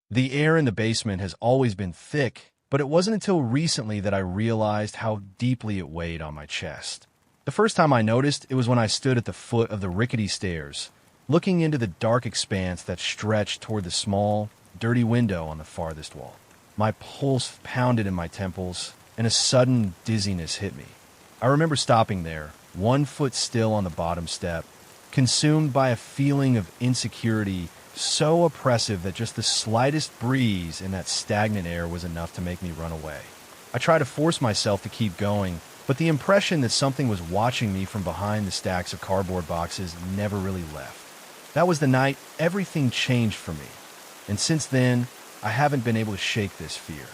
The air in the basement has always been thick, but it wasn't until recently that I realized how deeply it weighed on my chest. The first time I noticed, it was when I stood at the foot of the rickety stairs, looking into the dark expanse that stretched toward the small, dirty window on the farthest wall. My pulse pounded in my temples, and a sudden dizziness hit me. I remember stopping there, 1 foot still on the bottom step, consumed by a feeling of insecurity so oppressive that just the slightest breeze in that stagnant air was enough to make me run away. I tried to force myself to keep going, but the impression that something was watching me from behind the stacks of cardboard boxes never really left. That was the night everything changed for me, and since then, I haven't been able to shake this fear.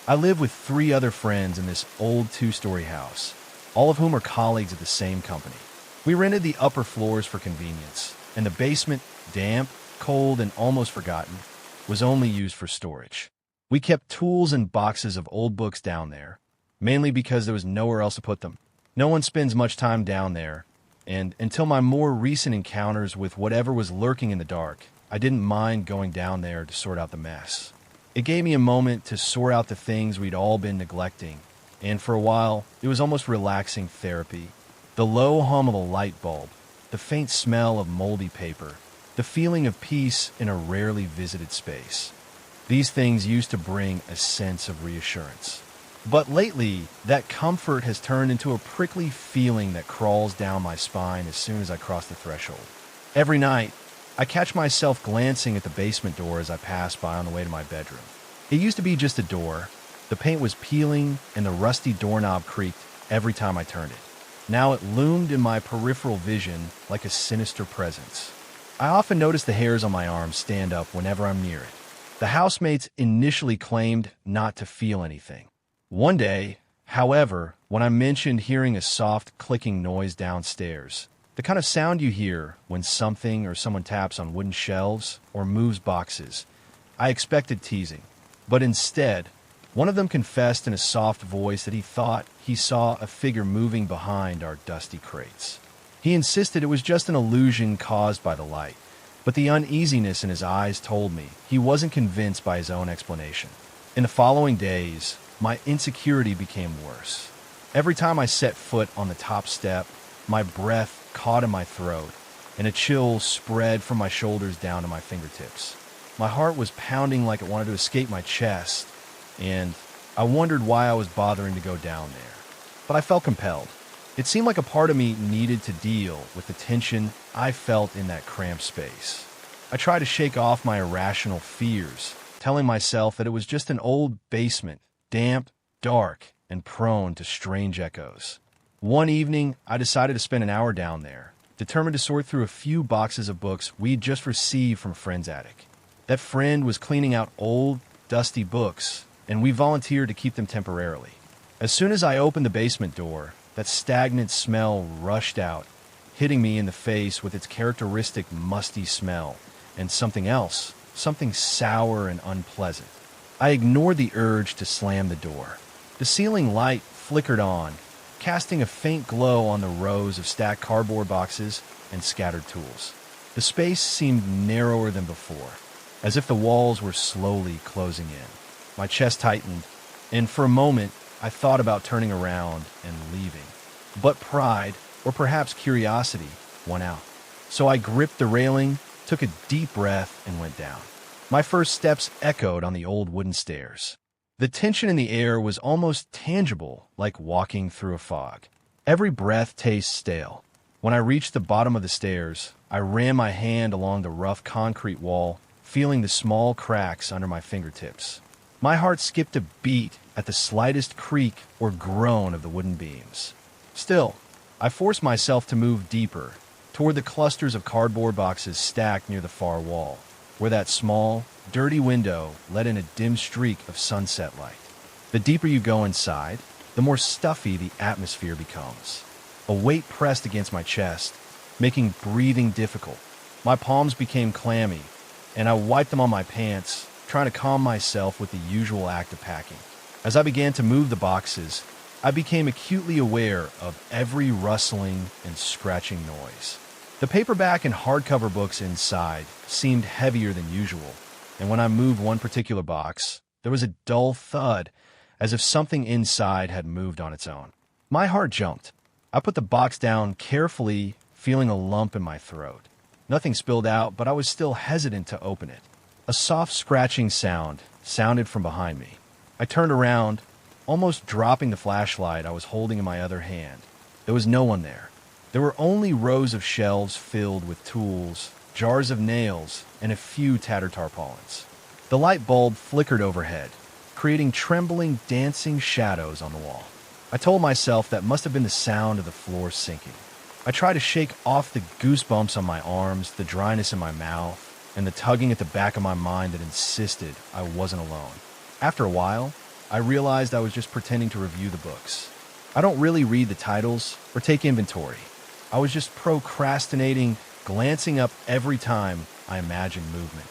I live with 3 other friends in this old 2-story house, all of whom are colleagues at the same company. We rented the upper floors for convenience, and the basement, damp, cold, and almost forgotten, was only used for storage. We kept tools and boxes of old books down there, mainly because there was nowhere else to put them. No one spends much time down there, and until my more recent encounters with whatever was lurking in the dark, I didn't mind going down there to sort out the mess. It gave me a moment to sort out the things we'd all been neglecting, and for a while, it was almost relaxing therapy. The low hum of a light bulb, the faint smell of moldy paper, the feeling of peace in a rarely visited space. These things used to bring a sense of reassurance. But lately, that comfort has turned into a prickly feeling that crawls down my spine as soon as I cross the threshold. Every night, I catch myself glancing at the basement door as I pass by on the way to my bedroom. It used to be just a door. The paint was peeling and the rusty doorknob creaked every time I turned it. Now it loomed in my peripheral vision like a sinister presence. I often notice the hairs on my arms stand up whenever I'm near it. The housemates initially claimed not to feel anything. One day, however, when I mentioned hearing a soft clicking noise downstairs, the kind of sound you hear when something or someone taps on wooden shelves or moves boxes, I expected teasing. But instead, one of them confessed in a soft voice that he thought he saw a figure moving behind our dusty crates. He insisted it was just an illusion caused by the light, but the uneasiness in his eyes told me he wasn't convinced by his own explanation. In the following days, my insecurity became worse. Every time I set foot on the top step, my breath caught in my throat, and a chill spread from my shoulders down to my fingertips. My heart was pounding like it wanted to escape my chest, and I wondered why I was bothering to go down there. But I felt compelled. It seemed like a part of me needed to deal with the tension I felt in that cramped space. I tried to shake off my irrational fears, telling myself that it was just an old basement, damp, dark, and prone to strange echoes. One evening, I decided to spend an hour down there, determined to sort through a few boxes of books we'd just received from a friend's attic. That friend was cleaning out old, dusty books, and we volunteered to keep them temporarily. As soon as I opened the basement door, that stagnant smell rushed out, hitting me in the face with its characteristic musty smell, and something else, something sour and unpleasant. I ignored the urge to slam the door. The ceiling light flickered on, casting a faint glow on the rows of stacked cardboard boxes and scattered tools. The space seemed narrower than before, as if the walls were slowly closing in. My chest tightened, and for a moment, I thought about turning around and leaving. But pride, or perhaps curiosity, won out. So I gripped the railing, took a deep breath, and went down. My first steps echoed on the old wooden stairs. The tension in the air was almost tangible, like walking through a fog. Every breath tastes stale. When I reached the bottom of the stairs, I ran my hand along the rough concrete wall, feeling the small cracks under my fingertips. My heart skipped a beat at the slightest creak or groan of the wooden beams. Still, I forced myself to move deeper, toward the clusters of cardboard boxes stacked near the far wall, where that small, dirty window let in a dim streak of sunset light. The deeper you go inside, the more stuffy the atmosphere becomes. A weight pressed against my chest, making breathing difficult. My palms became clammy, and I wiped them on my pants, trying to calm myself with the usual act of packing. As I began to move the boxes, I became acutely aware of every rustling and scratching noise. The paperback and hardcover books inside seemed heavier than usual, and when I moved one particular box, there was a dull thud, as if something inside had moved on its own. My heart jumped. I put the box down carefully, feeling a lump in my throat. Nothing spilled out, but I was still hesitant to open it. A soft scratching sounded from behind me. I turned around, almost dropping the flashlight I was holding in my other hand. There was no one there. There were only rows of shelves filled with tools, jars of nails, and a few tattered tarpaulins. The light bulb flickered overhead, creating trembling, dancing shadows on the wall. I told myself that must have been the sound of the floor sinking. I tried to shake off the goosebumps on my arms, the dryness in my mouth, and the tugging at the back of my mind that insisted I wasn't alone. After a while, I realized I was just pretending to review the books. I don't really read the titles or take inventory. I was just procrastinating, glancing up every time I imagined movement.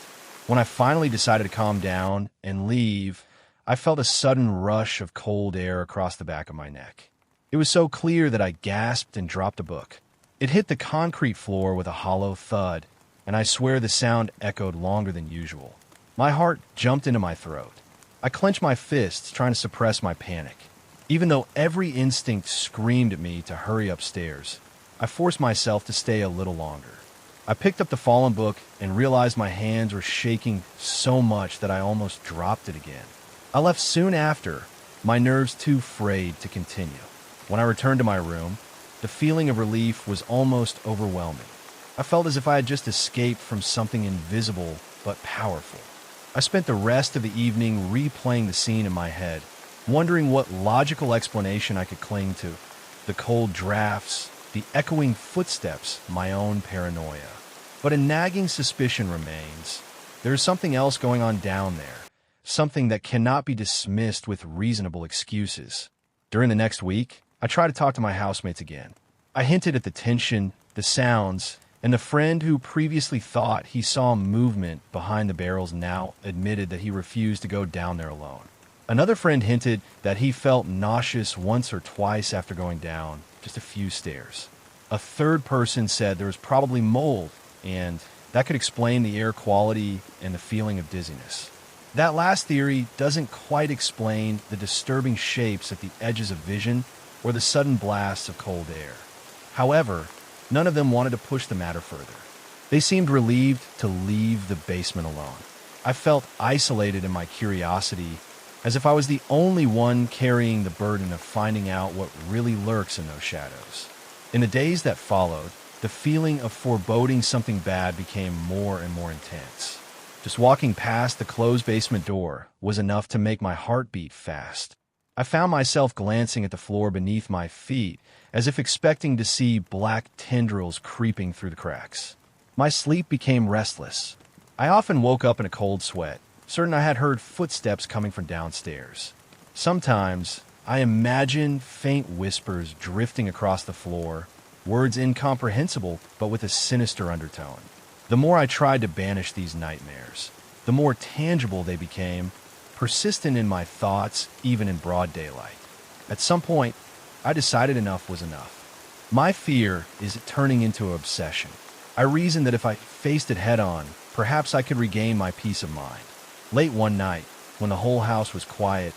When I finally decided to calm down and leave, I felt a sudden rush of cold air across the back of my neck. It was so clear that I gasped and dropped the book. It hit the concrete floor with a hollow thud, and I swear the sound echoed longer than usual. My heart jumped into my throat. I clenched my fists, trying to suppress my panic. Even though every instinct screamed at me to hurry upstairs, I forced myself to stay a little longer. I picked up the fallen book and realized my hands were shaking so much that I almost dropped it again. I left soon after, my nerves too frayed to continue. When I returned to my room, the feeling of relief was almost overwhelming. I felt as if I had just escaped from something invisible but powerful. I spent the rest of the evening replaying the scene in my head, wondering what logical explanation I could cling to. The cold drafts, the echoing footsteps, my own paranoia. But a nagging suspicion remains. There is something else going on down there, something that cannot be dismissed with reasonable excuses. During the next week, I tried to talk to my housemates again. I hinted at the tension, the sounds, and the friend who previously thought he saw movement behind the barrels now admitted that he refused to go down there alone. Another friend hinted that he felt nauseous once or twice after going down just a few stairs. A third person said there was probably mold, and that could explain the air quality and the feeling of dizziness. That last theory doesn't quite explain the disturbing shapes at the edges of vision or the sudden blasts of cold air. However, none of them wanted to push the matter further. They seemed relieved to leave the basement alone. I felt isolated in my curiosity, as if I was the only one carrying the burden of finding out what really lurks in those shadows. In the days that followed, the feeling of foreboding something bad became more and more intense. Just walking past the closed basement door was enough to make my heart beat fast. I found myself glancing at the floor beneath my feet, as if expecting to see black tendrils creeping through the cracks. My sleep became restless. I often woke up in a cold sweat, certain I had heard footsteps coming from downstairs. Sometimes, I imagined faint whispers drifting across the floor, words incomprehensible but with a sinister undertone. The more I tried to banish these nightmares, the more tangible they became, persistent in my thoughts even in broad daylight. At some point, I decided enough was enough. My fear is turning into an obsession. I reasoned that if I faced it head-on, perhaps I could regain my peace of mind. Late one night, when the whole house was quiet,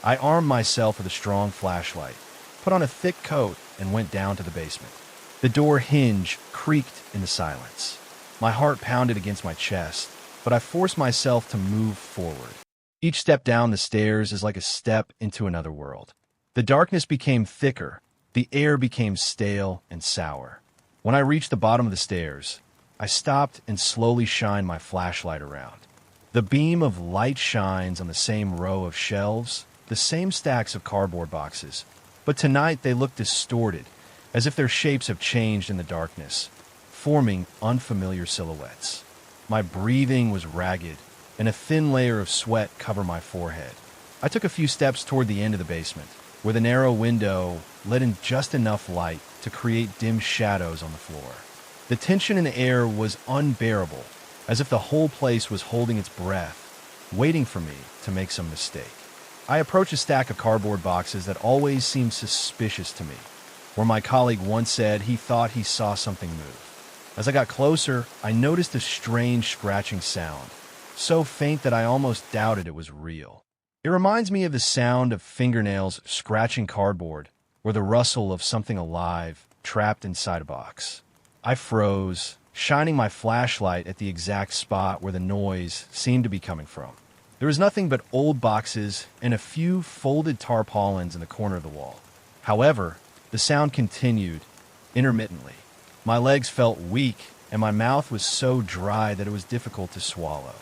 I armed myself with a strong flashlight, put on a thick coat, and went down to the basement. The door hinge creaked in the silence. My heart pounded against my chest, but I forced myself to move forward. Each step down the stairs is like a step into another world. The darkness became thicker, the air became stale and sour. When I reached the bottom of the stairs, I stopped and slowly shined my flashlight around. The beam of light shines on the same row of shelves, the same stacks of cardboard boxes, but tonight they look distorted, as if their shapes have changed in the darkness, forming unfamiliar silhouettes. My breathing was ragged, and a thin layer of sweat covered my forehead. I took a few steps toward the end of the basement, where the narrow window let in just enough light to create dim shadows on the floor. The tension in the air was unbearable, as if the whole place was holding its breath, waiting for me to make some mistake. I approached a stack of cardboard boxes that always seemed suspicious to me, where my colleague once said he thought he saw something move. As I got closer, I noticed a strange scratching sound, so faint that I almost doubted it was real. It reminds me of the sound of fingernails scratching cardboard or the rustle of something alive trapped inside a box. I froze, shining my flashlight at the exact spot where the noise seemed to be coming from. There was nothing but old boxes and a few folded tarpaulins in the corner of the wall. However, the sound continued, intermittently. My legs felt weak, and my mouth was so dry that it was difficult to swallow.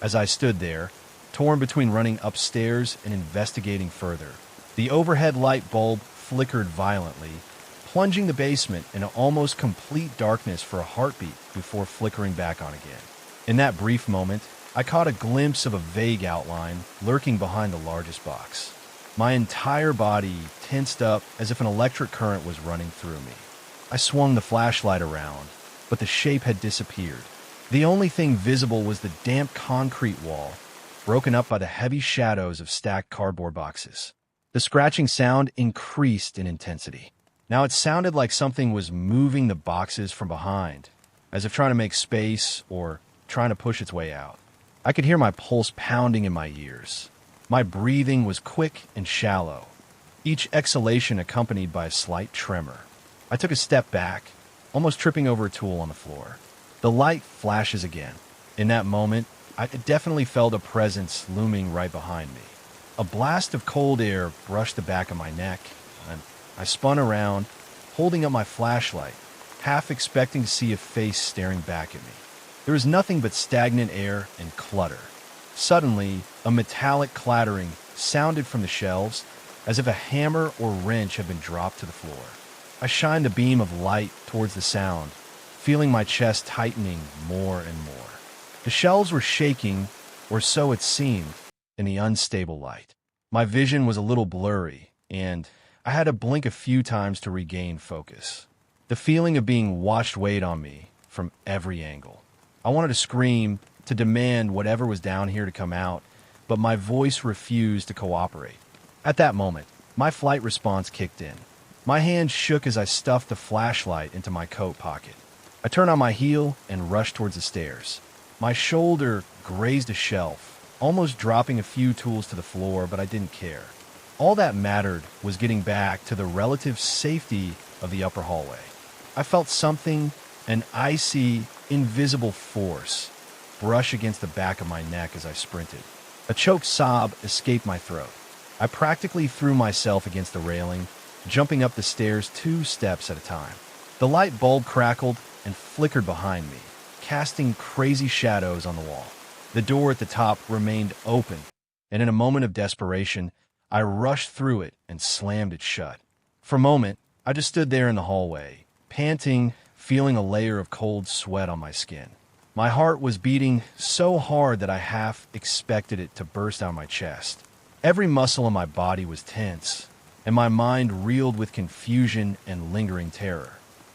As I stood there, torn between running upstairs and investigating further, the overhead light bulb flickered violently, plunging the basement into almost complete darkness for a heartbeat before flickering back on again. In that brief moment, I caught a glimpse of a vague outline lurking behind the largest box. My entire body tensed up as if an electric current was running through me. I swung the flashlight around, but the shape had disappeared. The only thing visible was the damp concrete wall, broken up by the heavy shadows of stacked cardboard boxes. The scratching sound increased in intensity. Now it sounded like something was moving the boxes from behind, as if trying to make space or trying to push its way out. I could hear my pulse pounding in my ears. My breathing was quick and shallow, each exhalation accompanied by a slight tremor. I took a step back, almost tripping over a tool on the floor. The light flashes again. In that moment, I definitely felt a presence looming right behind me. A blast of cold air brushed the back of my neck, and I spun around, holding up my flashlight, half expecting to see a face staring back at me. There was nothing but stagnant air and clutter. Suddenly, a metallic clattering sounded from the shelves, as if a hammer or wrench had been dropped to the floor. I shined a beam of light towards the sound, feeling my chest tightening more and more. The shelves were shaking, or so it seemed, in the unstable light. My vision was a little blurry, and I had to blink a few times to regain focus. The feeling of being watched weighed on me from every angle. I wanted to scream, to demand whatever was down here to come out, but my voice refused to cooperate. At that moment, my flight response kicked in. My hand shook as I stuffed the flashlight into my coat pocket. I turned on my heel and rushed towards the stairs. My shoulder grazed a shelf, almost dropping a few tools to the floor, but I didn't care. All that mattered was getting back to the relative safety of the upper hallway. I felt something, an icy, invisible force, brush against the back of my neck as I sprinted. A choked sob escaped my throat. I practically threw myself against the railing, jumping up the stairs 2 steps at a time. The light bulb crackled and flickered behind me, casting crazy shadows on the wall. The door at the top remained open, and in a moment of desperation, I rushed through it and slammed it shut. For a moment, I just stood there in the hallway, panting, feeling a layer of cold sweat on my skin. My heart was beating so hard that I half expected it to burst out of my chest. Every muscle in my body was tense, and my mind reeled with confusion and lingering terror.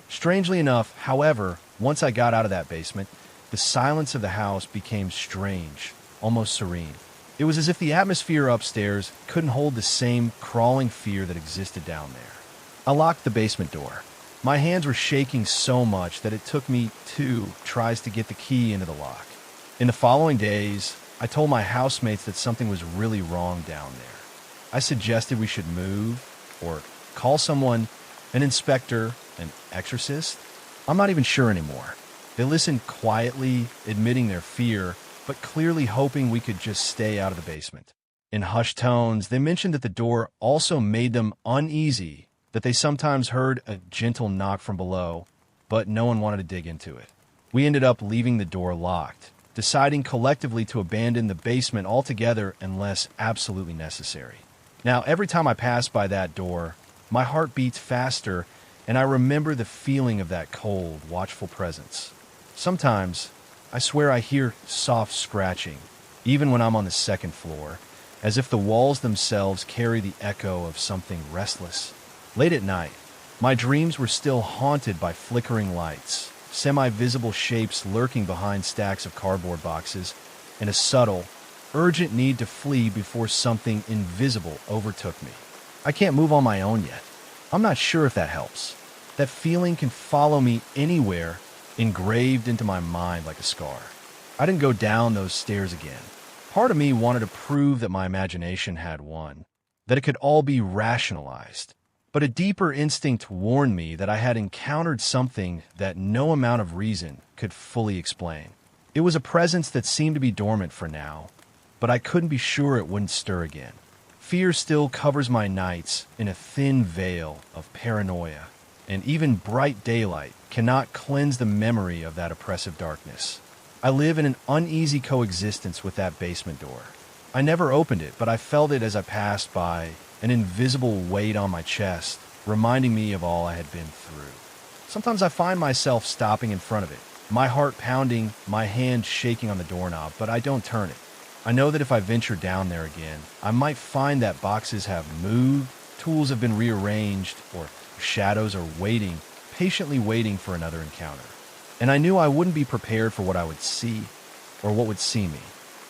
Strangely enough, however, once I got out of that basement, the silence of the house became strange, almost serene. It was as if the atmosphere upstairs couldn't hold the same crawling fear that existed down there. I locked the basement door. My hands were shaking so much that it took me 2 tries to get the key into the lock. In the following days, I told my housemates that something was really wrong down there. I suggested we should move, or call someone, an inspector, an exorcist. I'm not even sure anymore. They listened quietly, admitting their fear, but clearly hoping we could just stay out of the basement. In hushed tones, they mentioned that the door also made them uneasy, that they sometimes heard a gentle knock from below, but no one wanted to dig into it. We ended up leaving the door locked, deciding collectively to abandon the basement altogether unless absolutely necessary. Now, every time I pass by that door, my heart beats faster, and I remember the feeling of that cold, watchful presence. Sometimes, I swear I hear soft scratching, even when I'm on the 2nd floor, as if the walls themselves carry the echo of something restless. Late at night, my dreams were still haunted by flickering lights, semi-visible shapes lurking behind stacks of cardboard boxes, and a subtle, urgent need to flee before something invisible overtook me. I can't move on my own yet. I'm not sure if that helps. That feeling can follow me anywhere, engraved into my mind like a scar. I didn't go down those stairs again. Part of me wanted to prove that my imagination had won, that it could all be rationalized. But a deeper instinct warned me that I had encountered something that no amount of reason could fully explain. It was a presence that seemed to be dormant for now, but I couldn't be sure it wouldn't stir again. Fear still covers my nights in a thin veil of paranoia, and even bright daylight cannot cleanse the memory of that oppressive darkness. I live in an uneasy coexistence with that basement door. I never opened it, but I felt it as I passed by, an invisible weight on my chest, reminding me of all I had been through. Sometimes I find myself stopping in front of it, my heart pounding, my hand shaking on the doorknob, but I don't turn it. I know that if I venture down there again, I might find that boxes have moved, tools have been rearranged, or shadows are waiting, patiently waiting for another encounter. And I knew I wouldn't be prepared for what I would see, or what would see me.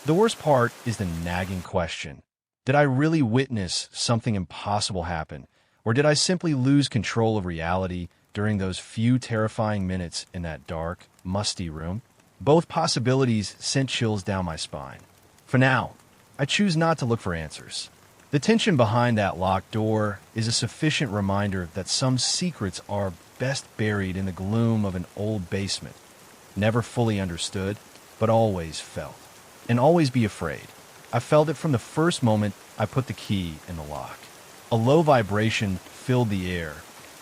The worst part is the nagging question. Did I really witness something impossible happen, or did I simply lose control of reality during those few terrifying minutes in that dark, musty room? Both possibilities sent chills down my spine. For now, I choose not to look for answers. The tension behind that locked door is a sufficient reminder that some secrets are best buried in the gloom of an old basement, never fully understood, but always felt. And always be afraid. I felt it from the first moment I put the key in the lock. A low vibration filled the air,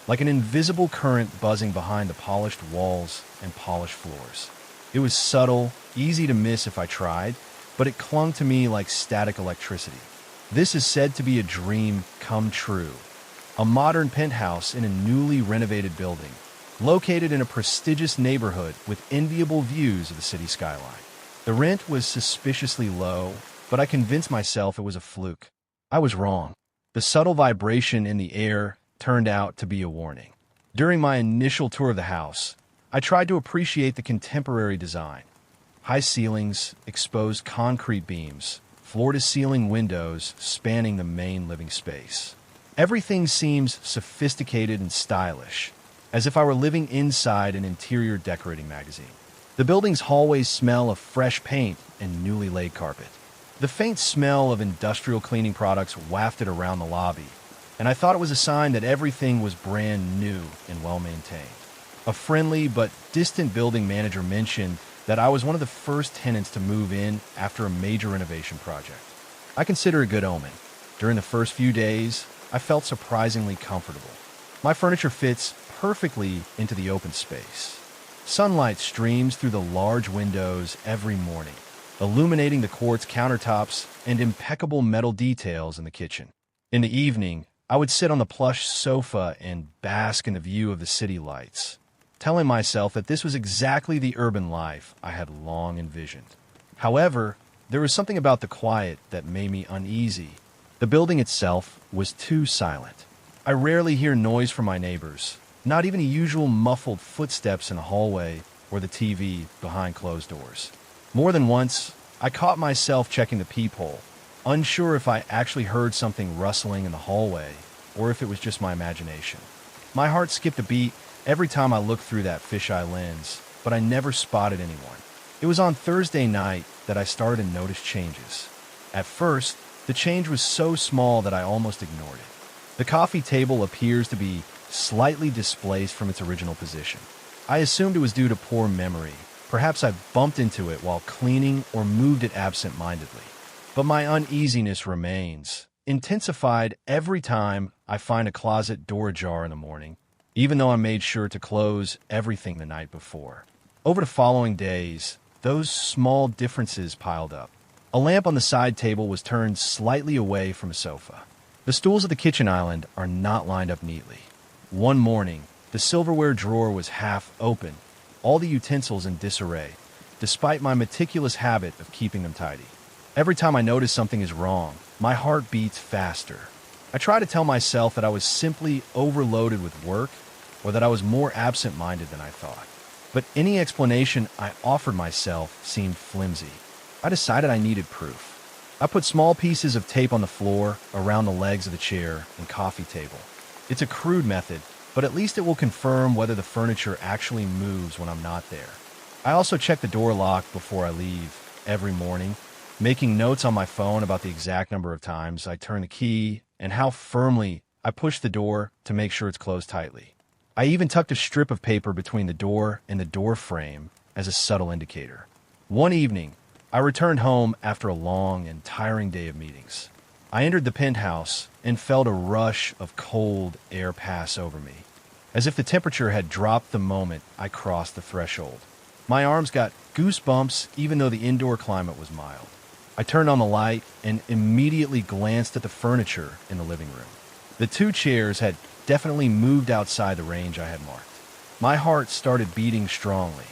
like an invisible current buzzing behind the polished walls and polished floors. It was subtle, easy to miss if I tried, but it clung to me like static electricity. This is said to be a dream come true. A modern penthouse in a newly renovated building, located in a prestigious neighborhood with enviable views of the city skyline. The rent was suspiciously low, but I convinced myself it was a fluke. I was wrong. The subtle vibration in the air turned out to be a warning. During my initial tour of the house, I tried to appreciate the contemporary design. High ceilings, exposed concrete beams, floor-to-ceiling windows spanning the main living space. Everything seems sophisticated and stylish, as if I were living inside an interior decorating magazine. The building's hallways smell of fresh paint and newly laid carpet. The faint smell of industrial cleaning products wafted around the lobby, and I thought it was a sign that everything was brand new and well-maintained. A friendly but distant building manager mentioned that I was one of the first tenants to move in after a major renovation project. I consider it a good omen. During the first few days, I felt surprisingly comfortable. My furniture fits perfectly into the open space. Sunlight streams through the large windows every morning, illuminating the quartz countertops and impeccable metal details in the kitchen. In the evening, I would sit on the plush sofa and bask in the view of the city lights, telling myself that this was exactly the urban life I had long envisioned. However, there was something about the quiet that made me uneasy. The building itself was too silent. I rarely hear noise from my neighbors, not even the usual muffled footsteps in a hallway or the TV behind closed doors. More than once, I caught myself checking the peephole, unsure if I actually heard something rustling in the hallway or if it was just my imagination. My heart skipped a beat every time I looked through that fisheye lens, but I never spotted anyone. It was on Thursday night that I started to notice changes. At first, the change was so small that I almost ignored it. The coffee table appears to be slightly displaced from its original position. I assumed it was due to poor memory. Perhaps I bumped into it while cleaning or moved it absent-mindedly. But my uneasiness remains, intensified every time I find a closet door ajar in the morning, even though I made sure to close everything the night before. Over the following days, those small differences piled up. A lamp on the side table was turned slightly away from a sofa. The stools of the kitchen island are not lined up neatly. One morning, the silverware drawer was half open, all the utensils in disarray, despite my meticulous habit of keeping them tidy. Every time I notice something is wrong, my heart beats faster. I try to tell myself that I was simply overloaded with work or that I was more absent-minded than I thought. But any explanation I offered myself seemed flimsy. I decided I needed proof. I put small pieces of tape on the floor, around the legs of the chair and coffee table. It's a crude method, but at least it will confirm whether the furniture actually moves when I'm not there. I also check the door lock before I leave every morning, making notes on my phone about the exact number of times I turn the key and how firmly I push the door to make sure it's closed tightly. I even tucked a strip of paper between the door and the door frame as a subtle indicator. One evening, I returned home after a long and tiring day of meetings. I entered the penthouse and felt a rush of cold air pass over me, as if the temperature had dropped the moment I crossed the threshold. My arms got goosebumps even though the indoor climate was mild. I turned on the light and immediately glanced at the furniture in the living room. The two chairs had definitely moved outside the range I had marked. My heart started beating strongly.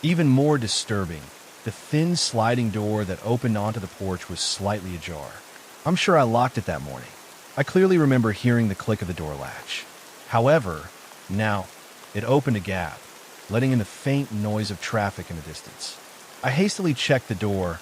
Even more disturbing, the thin sliding door that opened onto the porch was slightly ajar. I'm sure I locked it that morning. I clearly remember hearing the click of the door latch. However, now it opened a gap, letting in the faint noise of traffic in the distance. I hastily checked the door,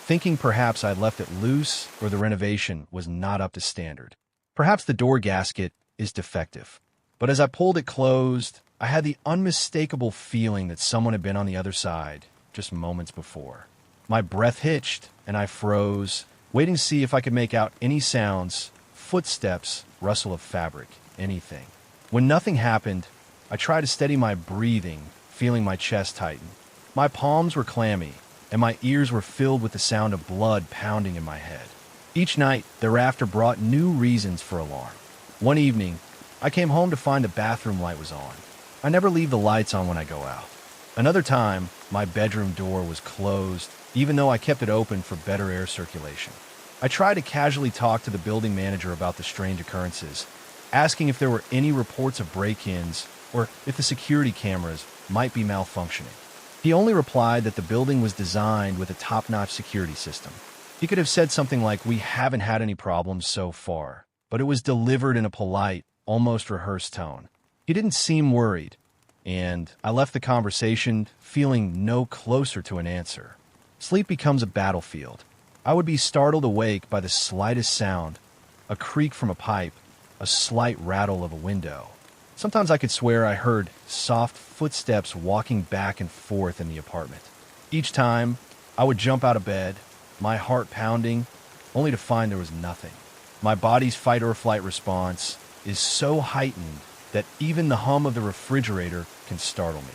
thinking perhaps I'd left it loose or the renovation was not up to standard. Perhaps the door gasket is defective. But as I pulled it closed, I had the unmistakable feeling that someone had been on the other side just moments before. My breath hitched and I froze, waiting to see if I could make out any sounds, footsteps, rustle of fabric, anything. When nothing happened, I tried to steady my breathing, feeling my chest tighten. My palms were clammy, and my ears were filled with the sound of blood pounding in my head. Each night thereafter brought new reasons for alarm. One evening, I came home to find the bathroom light was on. I never leave the lights on when I go out. Another time, my bedroom door was closed, even though I kept it open for better air circulation. I tried to casually talk to the building manager about the strange occurrences, asking if there were any reports of break-ins or if the security cameras might be malfunctioning. He only replied that the building was designed with a top-notch security system. He could have said something like, "We haven't had any problems so far," but it was delivered in a polite, almost rehearsed tone. He didn't seem worried, and I left the conversation feeling no closer to an answer. Sleep becomes a battlefield. I would be startled awake by the slightest sound, a creak from a pipe, a slight rattle of a window. Sometimes I could swear I heard soft footsteps walking back and forth in the apartment. Each time, I would jump out of bed, my heart pounding, only to find there was nothing. My body's fight or flight response is so heightened that even the hum of the refrigerator can startle me.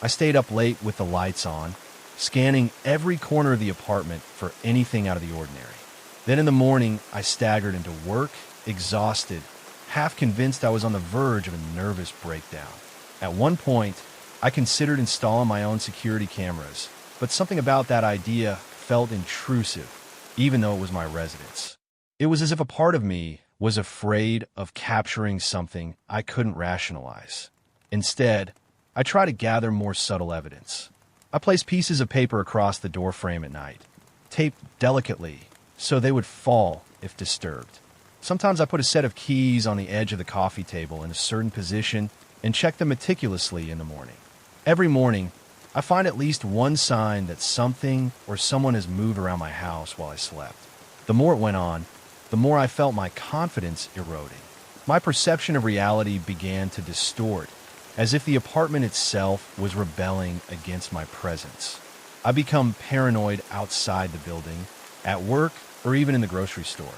I stayed up late with the lights on, scanning every corner of the apartment for anything out of the ordinary. Then in the morning, I staggered into work, exhausted, half convinced I was on the verge of a nervous breakdown. At one point, I considered installing my own security cameras, but something about that idea felt intrusive, even though it was my residence. It was as if a part of me was afraid of capturing something I couldn't rationalize. Instead, I tried to gather more subtle evidence. I placed pieces of paper across the door frame at night, taped delicately so they would fall if disturbed. Sometimes I put a set of keys on the edge of the coffee table in a certain position and check them meticulously in the morning. Every morning, I find at least one sign that something or someone has moved around my house while I slept. The more it went on, the more I felt my confidence eroding. My perception of reality began to distort, as if the apartment itself was rebelling against my presence. I become paranoid outside the building, at work, or even in the grocery store.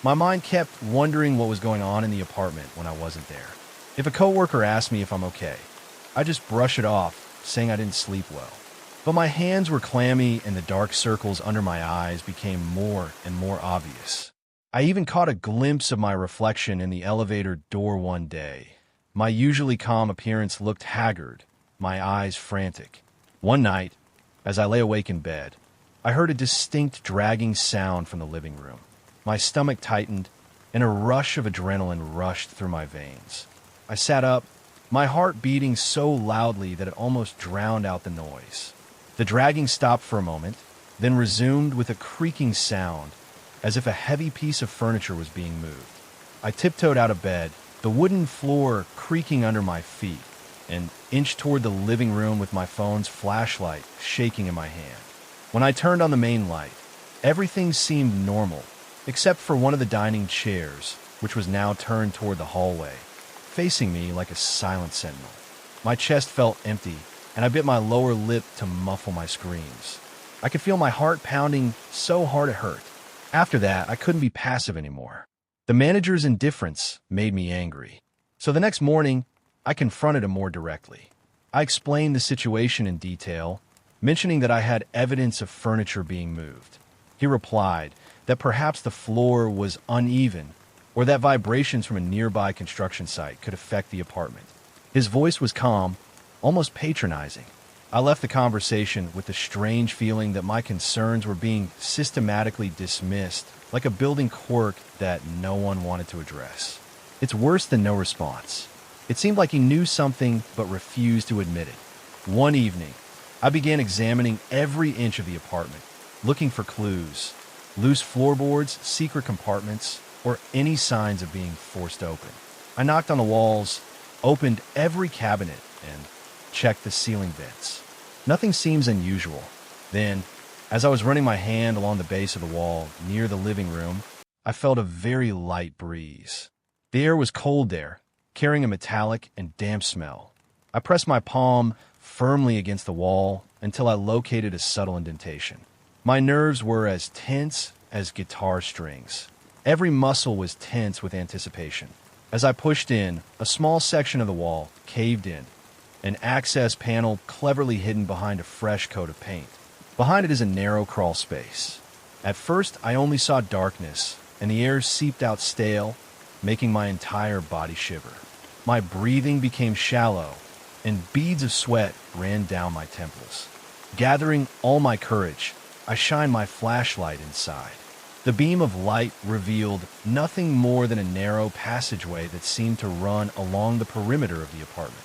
My mind kept wondering what was going on in the apartment when I wasn't there. If a coworker asked me if I'm okay, I just brush it off, saying I didn't sleep well. But my hands were clammy and the dark circles under my eyes became more and more obvious. I even caught a glimpse of my reflection in the elevator door one day. My usually calm appearance looked haggard, my eyes frantic. One night, as I lay awake in bed, I heard a distinct dragging sound from the living room. My stomach tightened, and a rush of adrenaline rushed through my veins. I sat up, my heart beating so loudly that it almost drowned out the noise. The dragging stopped for a moment, then resumed with a creaking sound, as if a heavy piece of furniture was being moved. I tiptoed out of bed, the wooden floor creaking under my feet, and inched toward the living room with my phone's flashlight shaking in my hand. When I turned on the main light, everything seemed normal, except for one of the dining chairs, which was now turned toward the hallway, facing me like a silent sentinel. My chest felt empty, and I bit my lower lip to muffle my screams. I could feel my heart pounding so hard it hurt. After that, I couldn't be passive anymore. The manager's indifference made me angry. So the next morning, I confronted him more directly. I explained the situation in detail, mentioning that I had evidence of furniture being moved. He replied that perhaps the floor was uneven or that vibrations from a nearby construction site could affect the apartment. His voice was calm, almost patronizing. I left the conversation with the strange feeling that my concerns were being systematically dismissed, like a building quirk that no one wanted to address. It's worse than no response. It seemed like he knew something but refused to admit it. One evening, I began examining every inch of the apartment, looking for clues, loose floorboards, secret compartments, or any signs of being forced open. I knocked on the walls, opened every cabinet, and checked the ceiling vents. Nothing seems unusual. Then, as I was running my hand along the base of the wall near the living room, I felt a very light breeze. The air was cold there, carrying a metallic and damp smell. I pressed my palm firmly against the wall until I located a subtle indentation. My nerves were as tense as guitar strings. Every muscle was tense with anticipation. As I pushed in, a small section of the wall caved in, an access panel cleverly hidden behind a fresh coat of paint. Behind it is a narrow crawl space. At first, I only saw darkness, and the air seeped out stale, making my entire body shiver. My breathing became shallow, and beads of sweat ran down my temples. Gathering all my courage, I shined my flashlight inside. The beam of light revealed nothing more than a narrow passageway that seemed to run along the perimeter of the apartment.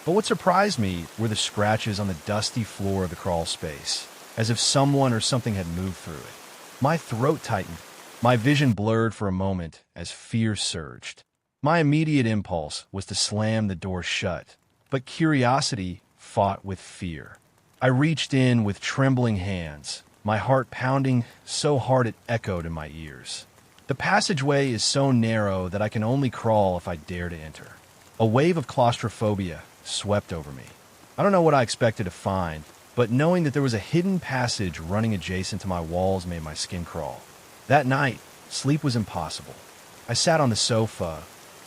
But what surprised me were the scratches on the dusty floor of the crawl space, as if someone or something had moved through it. My throat tightened. My vision blurred for a moment as fear surged. My immediate impulse was to slam the door shut, but curiosity fought with fear. I reached in with trembling hands, my heart pounding so hard it echoed in my ears. The passageway is so narrow that I can only crawl if I dare to enter. A wave of claustrophobia swept over me. I don't know what I expected to find, but knowing that there was a hidden passage running adjacent to my walls made my skin crawl. That night, sleep was impossible. I sat on the sofa,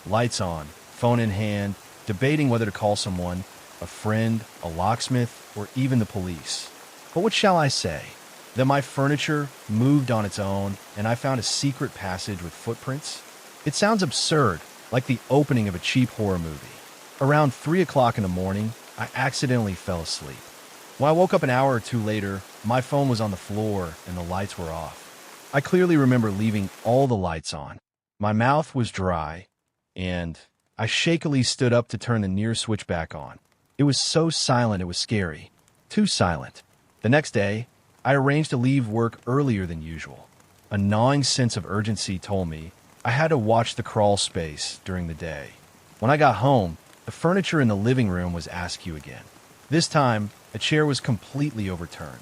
lights on, phone in hand, debating whether to call someone, a friend, a locksmith, or even the police. But what shall I say? That my furniture moved on its own, and I found a secret passage with footprints? It sounds absurd, like the opening of a cheap horror movie. Around 3 o'clock in the morning, I accidentally fell asleep. When I woke up an hour or two later, my phone was on the floor and the lights were off. I clearly remember leaving all the lights on. My mouth was dry, and I shakily stood up to turn the near switch back on. It was so silent it was scary. Too silent. The next day, I arranged to leave work earlier than usual. A gnawing sense of urgency told me I had to watch the crawl space during the day. When I got home, the furniture in the living room was askew again. This time, a chair was completely overturned.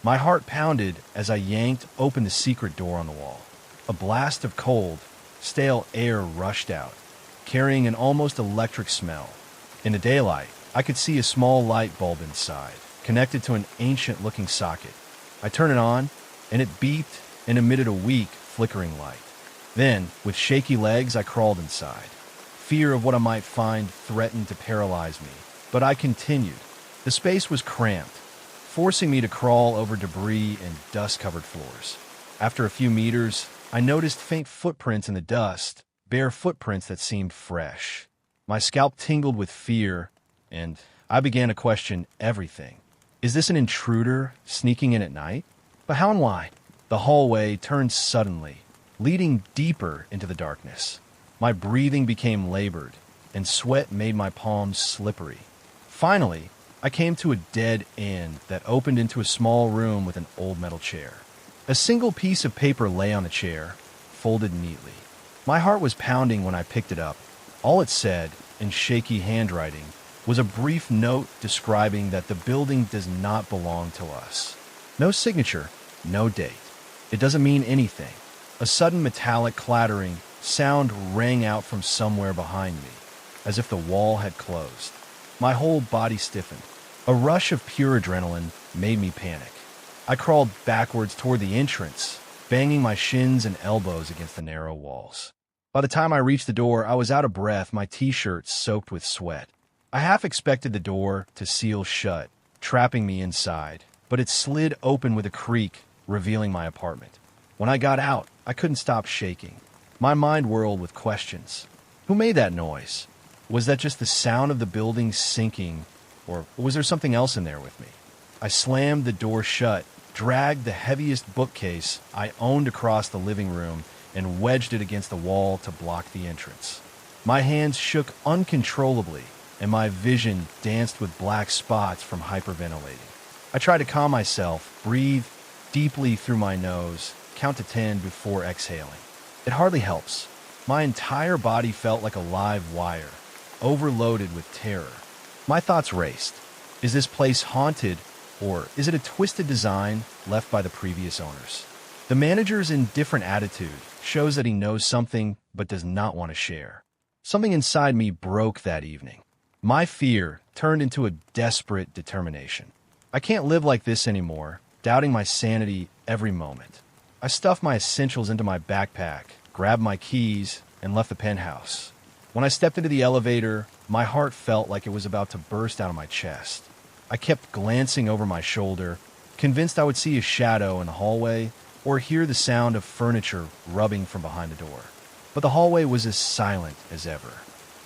My heart pounded as I yanked open the secret door on the wall. A blast of cold, stale air rushed out, carrying an almost electric smell. In the daylight, I could see a small light bulb inside, connected to an ancient-looking socket. I turned it on, and it beeped and emitted a weak, flickering light. Then, with shaky legs, I crawled inside. Fear of what I might find threatened to paralyze me, but I continued. The space was cramped, forcing me to crawl over debris and dust-covered floors. After a few meters, I noticed faint footprints in the dust, bare footprints that seemed fresh. My scalp tingled with fear, and I began to question everything. Is this an intruder sneaking in at night? But how and why? The hallway turned suddenly, leading deeper into the darkness. My breathing became labored, and sweat made my palms slippery. Finally, I came to a dead end that opened into a small room with an old metal chair. A single piece of paper lay on the chair, folded neatly. My heart was pounding when I picked it up. All it said, in shaky handwriting, was a brief note describing that the building does not belong to us. No signature, no date. It doesn't mean anything. A sudden metallic clattering sound rang out from somewhere behind me, as if the wall had closed. My whole body stiffened. A rush of pure adrenaline made me panic. I crawled backwards toward the entrance, banging my shins and elbows against the narrow walls. By the time I reached the door, I was out of breath, my t-shirt soaked with sweat. I half expected the door to seal shut, trapping me inside, but it slid open with a creak, revealing my apartment. When I got out, I couldn't stop shaking. My mind whirled with questions. Who made that noise? Was that just the sound of the building sinking, or was there something else in there with me? I slammed the door shut, dragged the heaviest bookcase I owned across the living room, and wedged it against the wall to block the entrance. My hands shook uncontrollably, and my vision danced with black spots from hyperventilating. I tried to calm myself, breathe deeply through my nose, count to 10 before exhaling. It hardly helps. My entire body felt like a live wire, overloaded with terror. My thoughts raced. Is this place haunted, or is it a twisted design left by the previous owners? The manager's indifferent attitude shows that he knows something but does not want to share. Something inside me broke that evening. My fear turned into a desperate determination. I can't live like this anymore, doubting my sanity every moment. I stuffed my essentials into my backpack, grabbed my keys, and left the penthouse. When I stepped into the elevator, my heart felt like it was about to burst out of my chest. I kept glancing over my shoulder, convinced I would see a shadow in the hallway or hear the sound of furniture rubbing from behind the door. But the hallway was as silent as ever.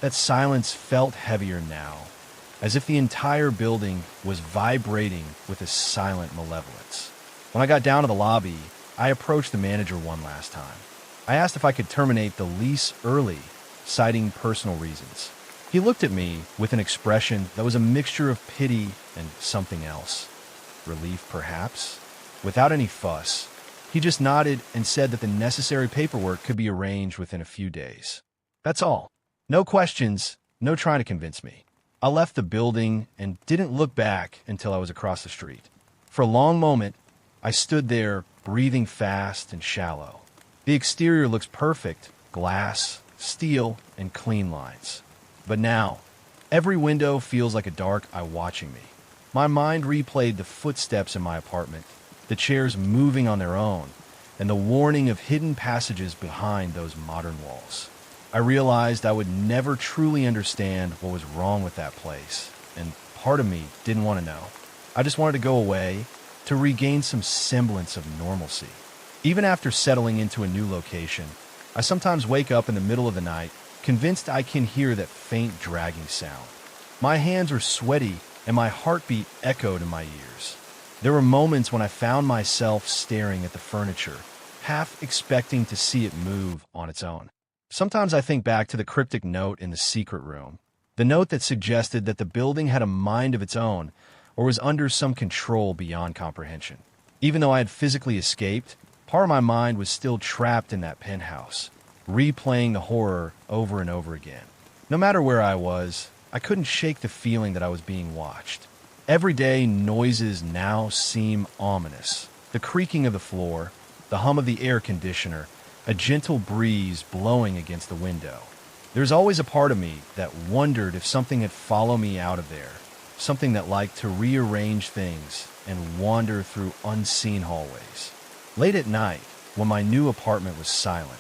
That silence felt heavier now, as if the entire building was vibrating with a silent malevolence. When I got down to the lobby, I approached the manager one last time. I asked if I could terminate the lease early, citing personal reasons. He looked at me with an expression that was a mixture of pity and something else. Relief, perhaps? Without any fuss, he just nodded and said that the necessary paperwork could be arranged within a few days. That's all. No questions, no trying to convince me. I left the building and didn't look back until I was across the street. For a long moment, I stood there, breathing fast and shallow. The exterior looks perfect, glass, steel, and clean lines. But now, every window feels like a dark eye watching me. My mind replayed the footsteps in my apartment, the chairs moving on their own, and the warning of hidden passages behind those modern walls. I realized I would never truly understand what was wrong with that place, and part of me didn't want to know. I just wanted to go away, to regain some semblance of normalcy. Even after settling into a new location, I sometimes wake up in the middle of the night, convinced I can hear that faint dragging sound. My hands were sweaty and my heartbeat echoed in my ears. There were moments when I found myself staring at the furniture, half expecting to see it move on its own. Sometimes I think back to the cryptic note in the secret room, the note that suggested that the building had a mind of its own or was under some control beyond comprehension. Even though I had physically escaped, part of my mind was still trapped in that penthouse, replaying the horror over and over again. No matter where I was, I couldn't shake the feeling that I was being watched. Everyday noises now seem ominous. The creaking of the floor, the hum of the air conditioner, a gentle breeze blowing against the window. There's always a part of me that wondered if something had followed me out of there, something that liked to rearrange things and wander through unseen hallways. Late at night, when my new apartment was silent,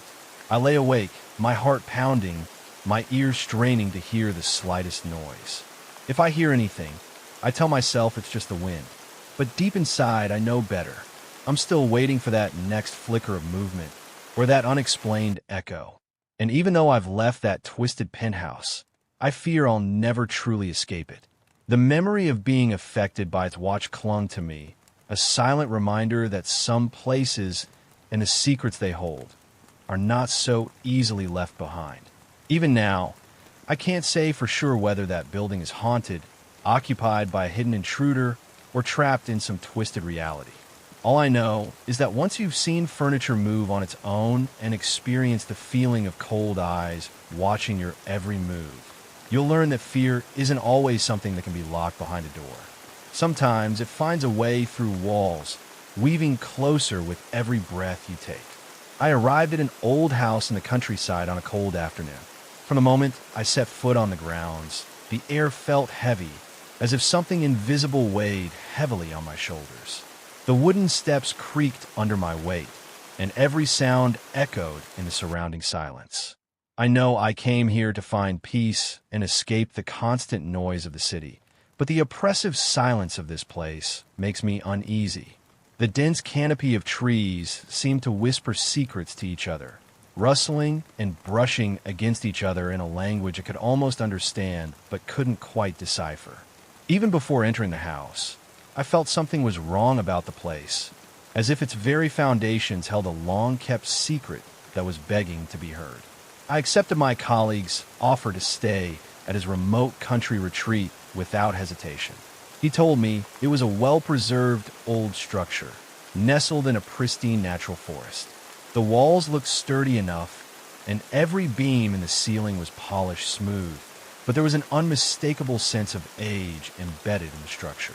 I lay awake, my heart pounding, my ears straining to hear the slightest noise. If I hear anything, I tell myself it's just the wind. But deep inside, I know better. I'm still waiting for that next flicker of movement, or that unexplained echo. And even though I've left that twisted penthouse, I fear I'll never truly escape it. The memory of being affected by its watch clung to me, a silent reminder that some places and the secrets they hold are not so easily left behind. Even now, I can't say for sure whether that building is haunted, occupied by a hidden intruder, or trapped in some twisted reality. All I know is that once you've seen furniture move on its own and experienced the feeling of cold eyes watching your every move, you'll learn that fear isn't always something that can be locked behind a door. Sometimes it finds a way through walls, weaving closer with every breath you take. I arrived at an old house in the countryside on a cold afternoon. From the moment I set foot on the grounds, the air felt heavy, as if something invisible weighed heavily on my shoulders. The wooden steps creaked under my weight, and every sound echoed in the surrounding silence. I know I came here to find peace and escape the constant noise of the city, but the oppressive silence of this place makes me uneasy. The dense canopy of trees seemed to whisper secrets to each other, rustling and brushing against each other in a language I could almost understand but couldn't quite decipher. Even before entering the house, I felt something was wrong about the place, as if its very foundations held a long-kept secret that was begging to be heard. I accepted my colleague's offer to stay at his remote country retreat without hesitation. He told me it was a well-preserved old structure, nestled in a pristine natural forest. The walls looked sturdy enough, and every beam in the ceiling was polished smooth, but there was an unmistakable sense of age embedded in the structure.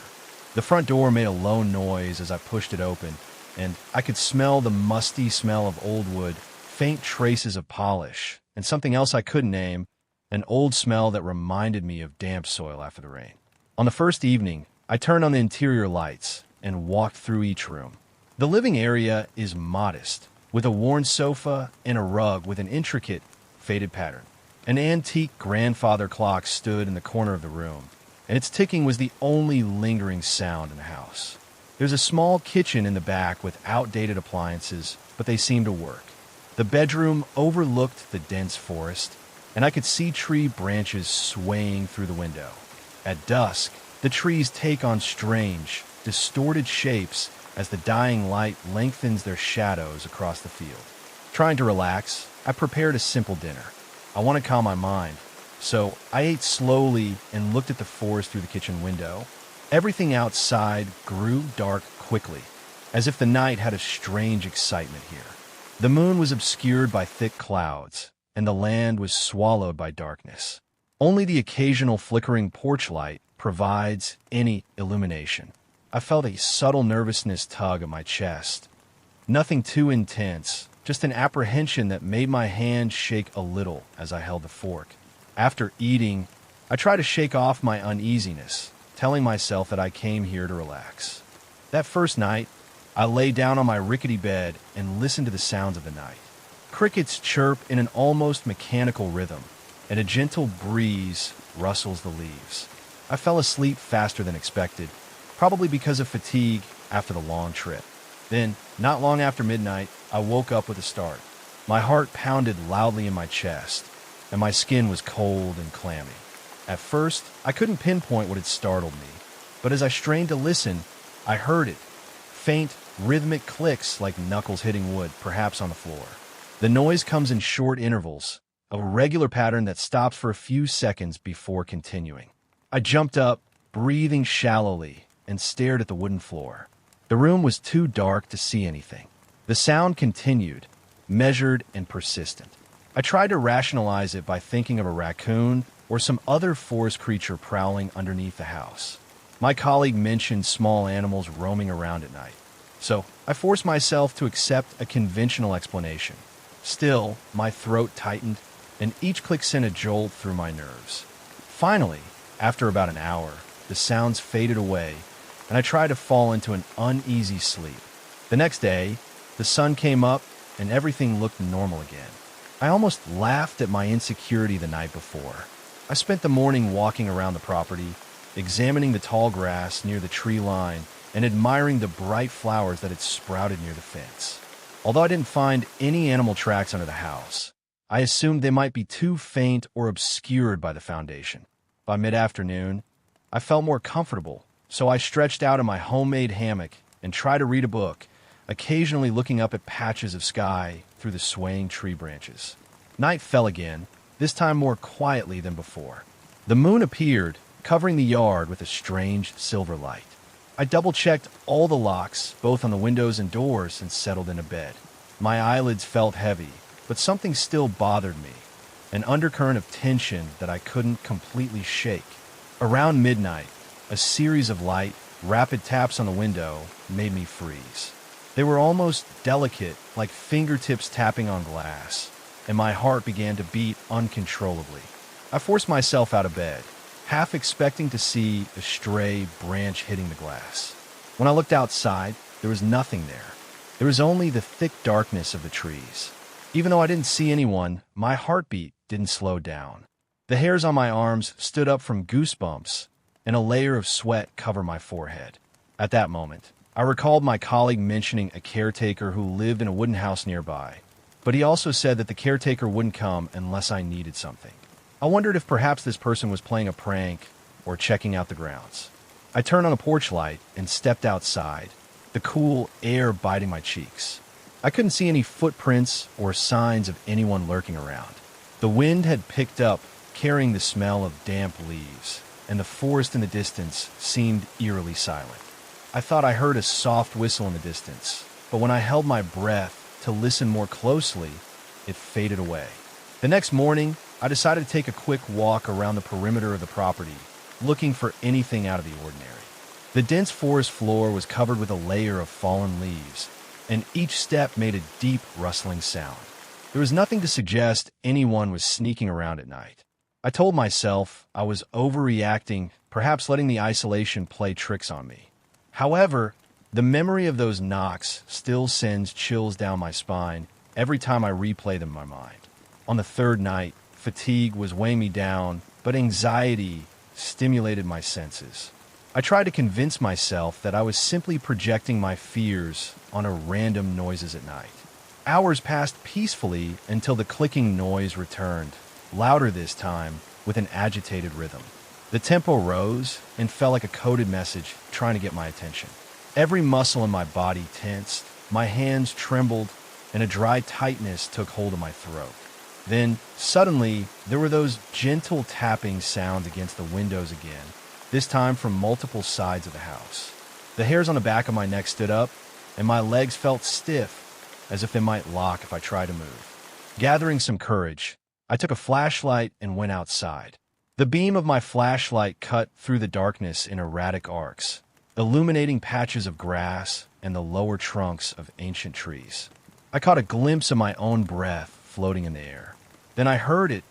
The front door made a low noise as I pushed it open, and I could smell the musty smell of old wood, faint traces of polish, and something else I couldn't name, an old smell that reminded me of damp soil after the rain. On the first evening, I turned on the interior lights and walked through each room. The living area is modest, with a worn sofa and a rug with an intricate, faded pattern. An antique grandfather clock stood in the corner of the room, and its ticking was the only lingering sound in the house. There's a small kitchen in the back with outdated appliances, but they seemed to work. The bedroom overlooked the dense forest, and I could see tree branches swaying through the window. At dusk, the trees take on strange, distorted shapes as the dying light lengthens their shadows across the field. Trying to relax, I prepared a simple dinner. I want to calm my mind, so I ate slowly and looked at the forest through the kitchen window. Everything outside grew dark quickly, as if the night had a strange excitement here. The moon was obscured by thick clouds, and the land was swallowed by darkness. Only the occasional flickering porch light provides any illumination. I felt a subtle nervousness tug at my chest. Nothing too intense, just an apprehension that made my hand shake a little as I held the fork. After eating, I tried to shake off my uneasiness, telling myself that I came here to relax. That first night, I lay down on my rickety bed and listened to the sounds of the night. Crickets chirp in an almost mechanical rhythm, and a gentle breeze rustles the leaves. I fell asleep faster than expected, probably because of fatigue after the long trip. Then, not long after midnight, I woke up with a start. My heart pounded loudly in my chest, and my skin was cold and clammy. At first, I couldn't pinpoint what had startled me, but as I strained to listen, I heard it. Faint, rhythmic clicks like knuckles hitting wood, perhaps on the floor. The noise comes in short intervals, a regular pattern that stops for a few seconds before continuing. I jumped up, breathing shallowly, and stared at the wooden floor. The room was too dark to see anything. The sound continued, measured and persistent. I tried to rationalize it by thinking of a raccoon or some other forest creature prowling underneath the house. My colleague mentioned small animals roaming around at night, so I forced myself to accept a conventional explanation. Still, my throat tightened, and each click sent a jolt through my nerves. Finally, after about an hour, the sounds faded away, and I tried to fall into an uneasy sleep. The next day, the sun came up, and everything looked normal again. I almost laughed at my insecurity the night before. I spent the morning walking around the property, examining the tall grass near the tree line, and admiring the bright flowers that had sprouted near the fence. Although I didn't find any animal tracks under the house, I assumed they might be too faint or obscured by the foundation. By mid-afternoon, I felt more comfortable, so I stretched out in my homemade hammock and tried to read a book, occasionally looking up at patches of sky through the swaying tree branches. Night fell again, this time more quietly than before. The moon appeared, covering the yard with a strange silver light. I double-checked all the locks, both on the windows and doors, and settled into bed. My eyelids felt heavy, but something still bothered me, an undercurrent of tension that I couldn't completely shake. Around midnight, a series of light, rapid taps on the window made me freeze. They were almost delicate, like fingertips tapping on glass, and my heart began to beat uncontrollably. I forced myself out of bed, half expecting to see a stray branch hitting the glass. When I looked outside, there was nothing there. There was only the thick darkness of the trees. Even though I didn't see anyone, my heartbeat didn't slow down. The hairs on my arms stood up from goosebumps, and a layer of sweat covered my forehead. At that moment, I recalled my colleague mentioning a caretaker who lived in a wooden house nearby, but he also said that the caretaker wouldn't come unless I needed something. I wondered if perhaps this person was playing a prank or checking out the grounds. I turned on the porch light and stepped outside, the cool air biting my cheeks. I couldn't see any footprints or signs of anyone lurking around. The wind had picked up, carrying the smell of damp leaves, and the forest in the distance seemed eerily silent. I thought I heard a soft whistle in the distance, but when I held my breath to listen more closely, it faded away. The next morning, I decided to take a quick walk around the perimeter of the property, looking for anything out of the ordinary. The dense forest floor was covered with a layer of fallen leaves, and each step made a deep rustling sound. There was nothing to suggest anyone was sneaking around at night. I told myself I was overreacting, perhaps letting the isolation play tricks on me. However, the memory of those knocks still sends chills down my spine every time I replay them in my mind. On the third night, fatigue was weighing me down, but anxiety stimulated my senses. I tried to convince myself that I was simply projecting my fears on a random noises at night. Hours passed peacefully until the clicking noise returned, louder this time, with an agitated rhythm. The tempo rose and felt like a coded message trying to get my attention. Every muscle in my body tensed, my hands trembled, and a dry tightness took hold of my throat. Then, suddenly, there were those gentle tapping sounds against the windows again, this time from multiple sides of the house. The hairs on the back of my neck stood up, and my legs felt stiff, as if they might lock if I tried to move. Gathering some courage, I took a flashlight and went outside. The beam of my flashlight cut through the darkness in erratic arcs, illuminating patches of grass and the lower trunks of ancient trees. I caught a glimpse of my own breath floating in the air. Then I heard it,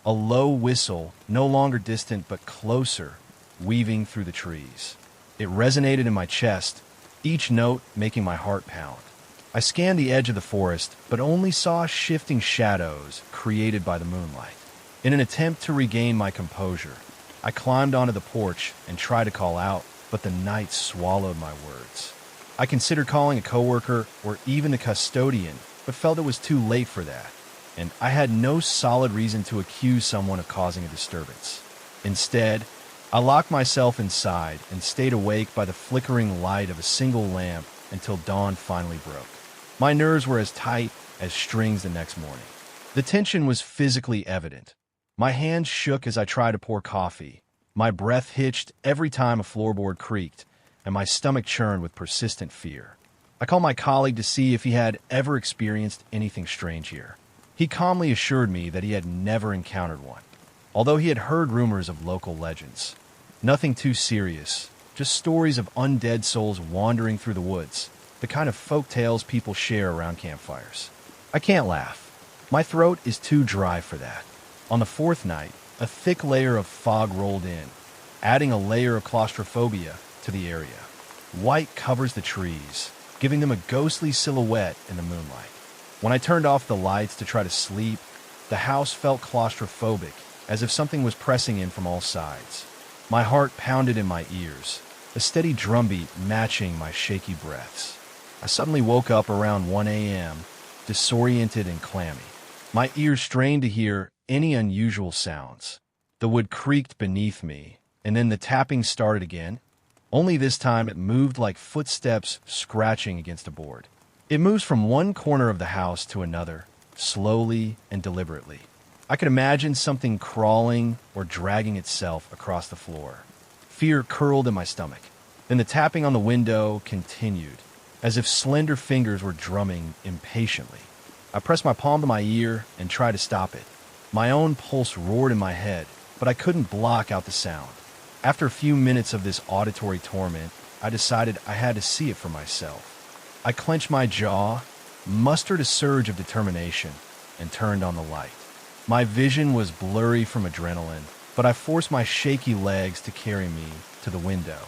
a low whistle, no longer distant but closer, weaving through the trees. It resonated in my chest, each note making my heart pound. I scanned the edge of the forest, but only saw shifting shadows created by the moonlight. In an attempt to regain my composure, I climbed onto the porch and tried to call out, but the night swallowed my words. I considered calling a coworker or even the custodian, but felt it was too late for that, and I had no solid reason to accuse someone of causing a disturbance. Instead, I locked myself inside and stayed awake by the flickering light of a single lamp until dawn finally broke. My nerves were as tight as strings the next morning. The tension was physically evident. My hands shook as I tried to pour coffee. My breath hitched every time a floorboard creaked, and my stomach churned with persistent fear. I called my colleague to see if he had ever experienced anything strange here. He calmly assured me that he had never encountered one, although he had heard rumors of local legends. Nothing too serious, just stories of undead souls wandering through the woods, the kind of folk tales people share around campfires. I can't laugh. My throat is too dry for that. On the fourth night, a thick layer of fog rolled in, adding a layer of claustrophobia to the area. White covers the trees, giving them a ghostly silhouette in the moonlight. When I turned off the lights to try to sleep, the house felt claustrophobic, as if something was pressing in from all sides. My heart pounded in my ears, a steady drumbeat matching my shaky breaths. I suddenly woke up around 1 a.m., disoriented and clammy. My ears strained to hear any unusual sounds. The wood creaked beneath me, and then the tapping started again. Only this time it moved like footsteps scratching against a board. It moves from one corner of the house to another, slowly and deliberately. I could imagine something crawling or dragging itself across the floor. Fear curled in my stomach. Then the tapping on the window continued, as if slender fingers were drumming impatiently. I pressed my palm to my ear and tried to stop it. My own pulse roared in my head, but I couldn't block out the sound. After a few minutes of this auditory torment, I decided I had to see it for myself. I clenched my jaw, mustered a surge of determination, and turned on the light. My vision was blurry from adrenaline, but I forced my shaky legs to carry me to the window.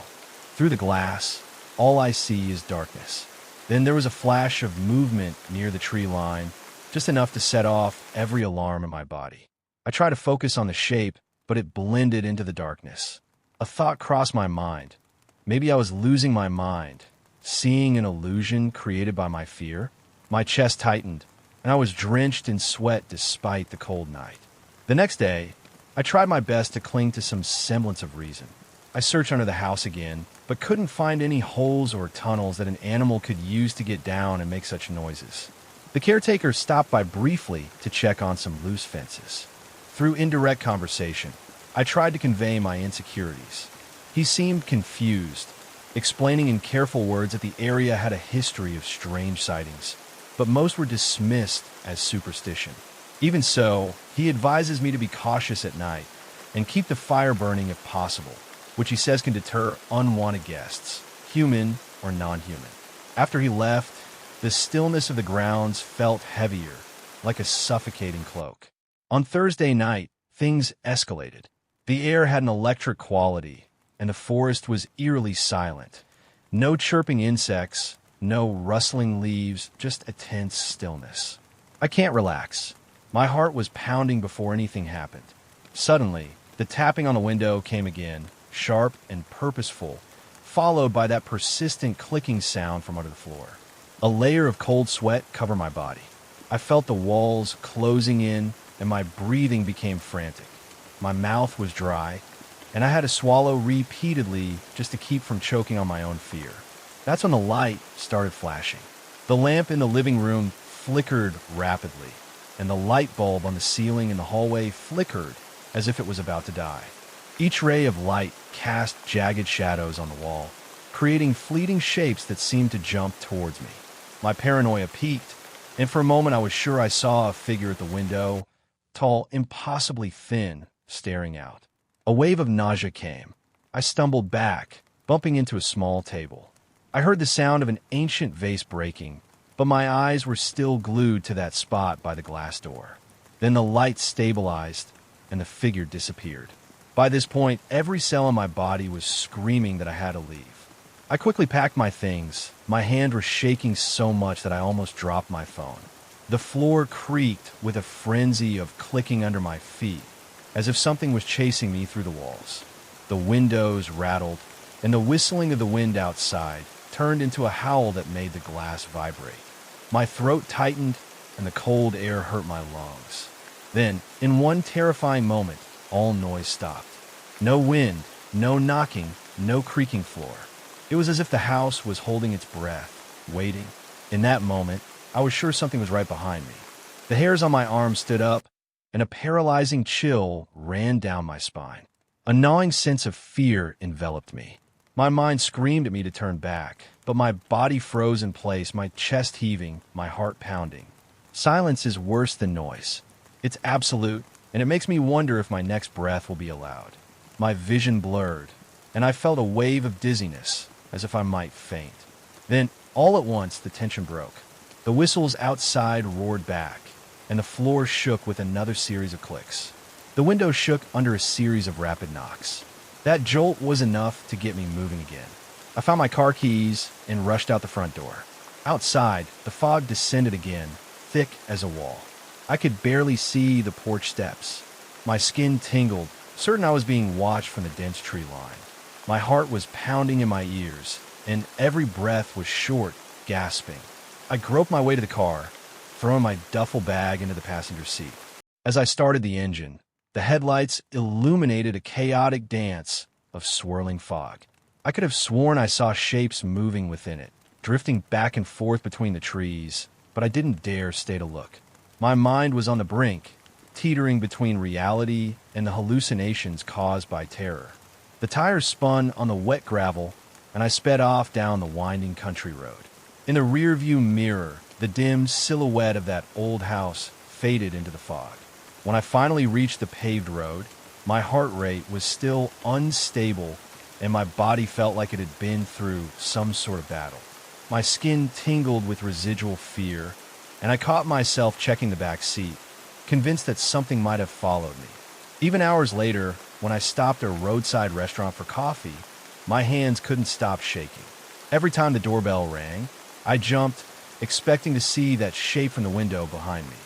Through the glass, all I see is darkness. Then there was a flash of movement near the tree line, just enough to set off every alarm in my body. I tried to focus on the shape, but it blended into the darkness. A thought crossed my mind. Maybe I was losing my mind, seeing an illusion created by my fear. My chest tightened, and I was drenched in sweat despite the cold night. The next day, I tried my best to cling to some semblance of reason. I searched under the house again, but couldn't find any holes or tunnels that an animal could use to get down and make such noises. The caretaker stopped by briefly to check on some loose fences. Through indirect conversation, I tried to convey my insecurities. He seemed confused, explaining in careful words that the area had a history of strange sightings, but most were dismissed as superstition. Even so, he advises me to be cautious at night and keep the fire burning if possible, which he says can deter unwanted guests, human or non-human. After he left, the stillness of the grounds felt heavier, like a suffocating cloak. On Thursday night, things escalated. The air had an electric quality, and the forest was eerily silent. No chirping insects, no rustling leaves, just a tense stillness. I can't relax. My heart was pounding before anything happened. Suddenly, the tapping on the window came again, sharp and purposeful, followed by that persistent clicking sound from under the floor. A layer of cold sweat covered my body. I felt the walls closing in, and my breathing became frantic. My mouth was dry, and I had to swallow repeatedly just to keep from choking on my own fear. That's when the light started flashing. The lamp in the living room flickered rapidly, and the light bulb on the ceiling in the hallway flickered as if it was about to die. Each ray of light cast jagged shadows on the wall, creating fleeting shapes that seemed to jump towards me. My paranoia peaked, and for a moment I was sure I saw a figure at the window, tall, impossibly thin, staring out. A wave of nausea came. I stumbled back, bumping into a small table. I heard the sound of an ancient vase breaking, but my eyes were still glued to that spot by the glass door. Then the light stabilized, and the figure disappeared. By this point, every cell in my body was screaming that I had to leave. I quickly packed my things. My hand was shaking so much that I almost dropped my phone. The floor creaked with a frenzy of clicking under my feet, as if something was chasing me through the walls. The windows rattled, and the whistling of the wind outside turned into a howl that made the glass vibrate. My throat tightened, and the cold air hurt my lungs. Then, in one terrifying moment, all noise stopped. No wind, no knocking, no creaking floor. It was as if the house was holding its breath, waiting. In that moment, I was sure something was right behind me. The hairs on my arms stood up, and a paralyzing chill ran down my spine. A gnawing sense of fear enveloped me. My mind screamed at me to turn back, but my body froze in place, my chest heaving, my heart pounding. Silence is worse than noise. It's absolute, and it makes me wonder if my next breath will be allowed. My vision blurred, and I felt a wave of dizziness, as if I might faint. Then, all at once, the tension broke. The whistles outside roared back, and the floor shook with another series of clicks. The window shook under a series of rapid knocks. That jolt was enough to get me moving again. I found my car keys and rushed out the front door. Outside, the fog descended again, thick as a wall. I could barely see the porch steps. My skin tingled, certain I was being watched from the dense tree line. My heart was pounding in my ears, and every breath was short, gasping. I groped my way to the car, throwing my duffel bag into the passenger seat. As I started the engine, the headlights illuminated a chaotic dance of swirling fog. I could have sworn I saw shapes moving within it, drifting back and forth between the trees, but I didn't dare stay to look. My mind was on the brink, teetering between reality and the hallucinations caused by terror. The tires spun on the wet gravel, and I sped off down the winding country road. In the rearview mirror, the dim silhouette of that old house faded into the fog. When I finally reached the paved road, my heart rate was still unstable, and my body felt like it had been through some sort of battle. My skin tingled with residual fear, and I caught myself checking the back seat, convinced that something might have followed me. Even hours later, when I stopped at a roadside restaurant for coffee, my hands couldn't stop shaking. Every time the doorbell rang, I jumped, expecting to see that shape from the window behind me.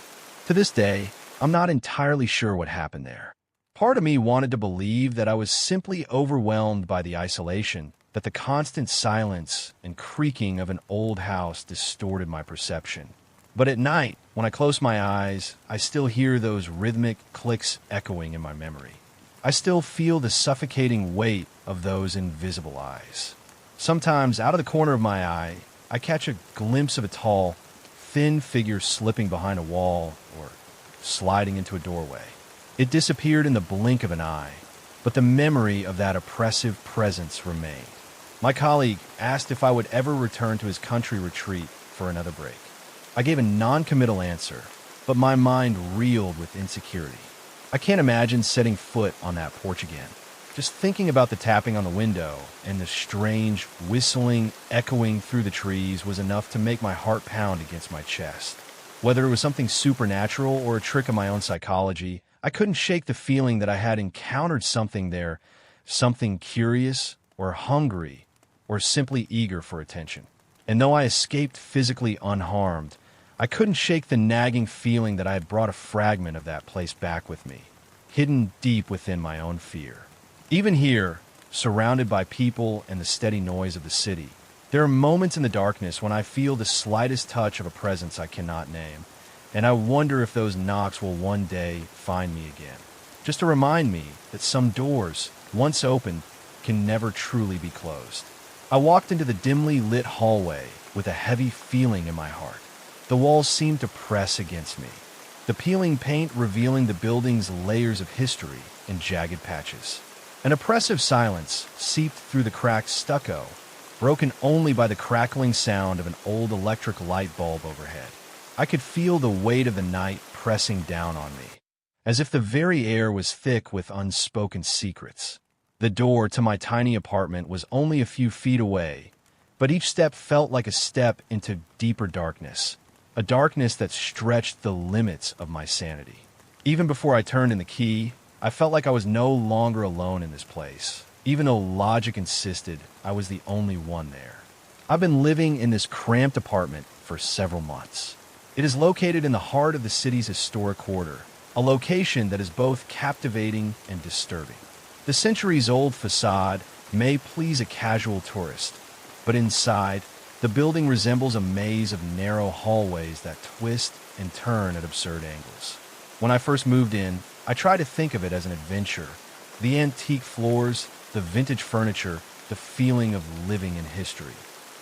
To this day, I'm not entirely sure what happened there. Part of me wanted to believe that I was simply overwhelmed by the isolation, that the constant silence and creaking of an old house distorted my perception. But at night, when I close my eyes, I still hear those rhythmic clicks echoing in my memory. I still feel the suffocating weight of those invisible eyes. Sometimes, out of the corner of my eye, I catch a glimpse of a tall, thin figure slipping behind a wall or sliding into a doorway. It disappeared in the blink of an eye, but the memory of that oppressive presence remained. My colleague asked if I would ever return to his country retreat for another break. I gave a non-committal answer, but my mind reeled with insecurity. I can't imagine setting foot on that porch again. Just thinking about the tapping on the window and the strange whistling echoing through the trees was enough to make my heart pound against my chest. Whether it was something supernatural or a trick of my own psychology, I couldn't shake the feeling that I had encountered something there, something curious or hungry or simply eager for attention. And though I escaped physically unharmed, I couldn't shake the nagging feeling that I had brought a fragment of that place back with me, hidden deep within my own fear. Even here, surrounded by people and the steady noise of the city, there are moments in the darkness when I feel the slightest touch of a presence I cannot name, and I wonder if those knocks will one day find me again, just to remind me that some doors, once opened, can never truly be closed. I walked into the dimly lit hallway with a heavy feeling in my heart. The walls seemed to press against me, the peeling paint revealing the building's layers of history in jagged patches. An oppressive silence seeped through the cracked stucco, broken only by the crackling sound of an old electric light bulb overhead. I could feel the weight of the night pressing down on me, as if the very air was thick with unspoken secrets. The door to my tiny apartment was only a few feet away, but each step felt like a step into deeper darkness, a darkness that stretched the limits of my sanity. Even before I turned in the key, I felt like I was no longer alone in this place, even though logic insisted I was the only one there. I've been living in this cramped apartment for several months. It is located in the heart of the city's historic quarter, a location that is both captivating and disturbing. The centuries-old facade may please a casual tourist, but inside, the building resembles a maze of narrow hallways that twist and turn at absurd angles. When I first moved in, I tried to think of it as an adventure. The antique floors, the vintage furniture, the feeling of living in history.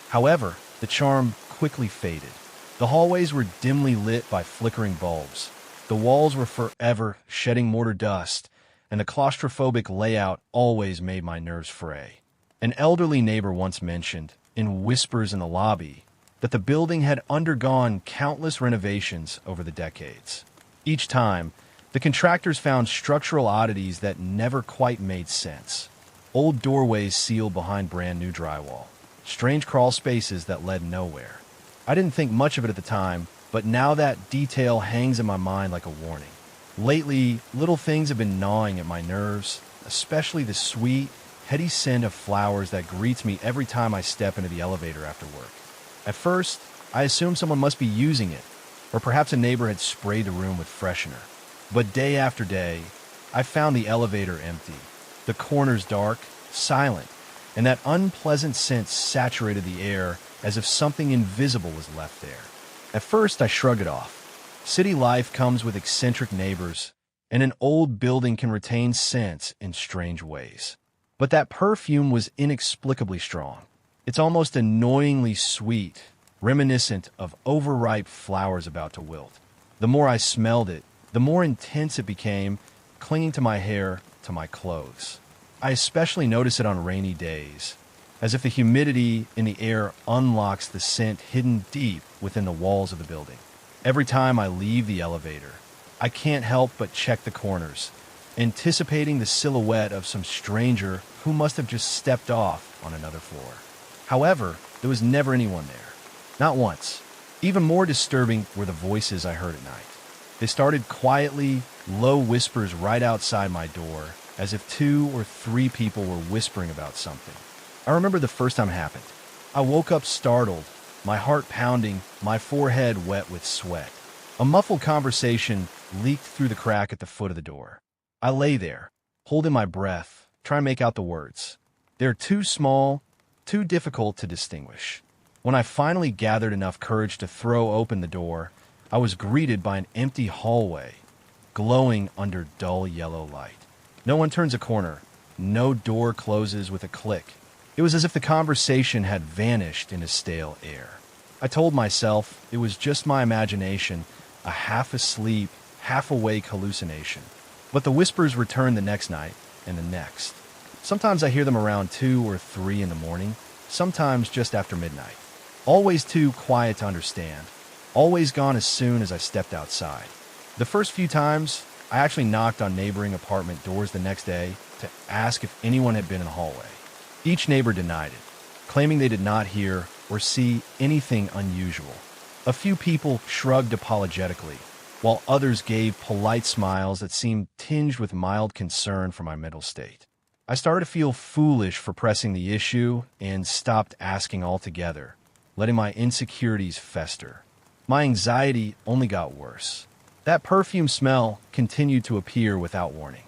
However, the charm quickly faded. The hallways were dimly lit by flickering bulbs. The walls were forever shedding mortar dust, and the claustrophobic layout always made my nerves fray. An elderly neighbor once mentioned, in whispers in the lobby, that the building had undergone countless renovations over the decades. Each time, the contractors found structural oddities that never quite made sense. Old doorways sealed behind brand new drywall. Strange crawl spaces that led nowhere. I didn't think much of it at the time, but now that detail hangs in my mind like a warning. Lately, little things have been gnawing at my nerves, especially the sweet, heady scent of flowers that greets me every time I step into the elevator after work. At first, I assumed someone must be using it, or perhaps a neighbor had sprayed the room with freshener. But day after day, I found the elevator empty, the corners dark, silent, and that unpleasant scent saturated the air as if something invisible was left there. At first, I shrugged it off. City life comes with eccentric neighbors, and an old building can retain scents in strange ways. But that perfume was inexplicably strong. It's almost annoyingly sweet, reminiscent of overripe flowers about to wilt. The more I smelled it, the more intense it became, clinging to my hair, to my clothes. I especially notice it on rainy days, as if the humidity in the air unlocks the scent hidden deep within the walls of the building. Every time I leave the elevator, I can't help but check the corners, anticipating the silhouette of some stranger who must have just stepped off on another floor. However, there was never anyone there. Not once. Even more disturbing were the voices I heard at night. They started quietly, low whispers right outside my door, as if 2 or 3 people were whispering about something. I remember the first time it happened. I woke up startled, my heart pounding, my forehead wet with sweat. A muffled conversation leaked through the crack at the foot of the door. I lay there, holding my breath, trying to make out the words. They're too small, too difficult to distinguish. When I finally gathered enough courage to throw open the door, I was greeted by an empty hallway, glowing under dull yellow light. No one turns a corner. No door closes with a click. It was as if the conversation had vanished into stale air. I told myself it was just my imagination, a half-asleep, half-awake hallucination. But the whispers returned the next night and the next. Sometimes I hear them around 2 or 3 in the morning, sometimes just after midnight. Always too quiet to understand. Always gone as soon as I stepped outside. The first few times, I actually knocked on neighboring apartment doors the next day to ask if anyone had been in the hallway. Each neighbor denied it, claiming they did not hear or see anything unusual. A few people shrugged apologetically, while others gave polite smiles that seemed tinged with mild concern for my mental state. I started to feel foolish for pressing the issue and stopped asking altogether, letting my insecurities fester. My anxiety only got worse. That perfume smell continued to appear without warning.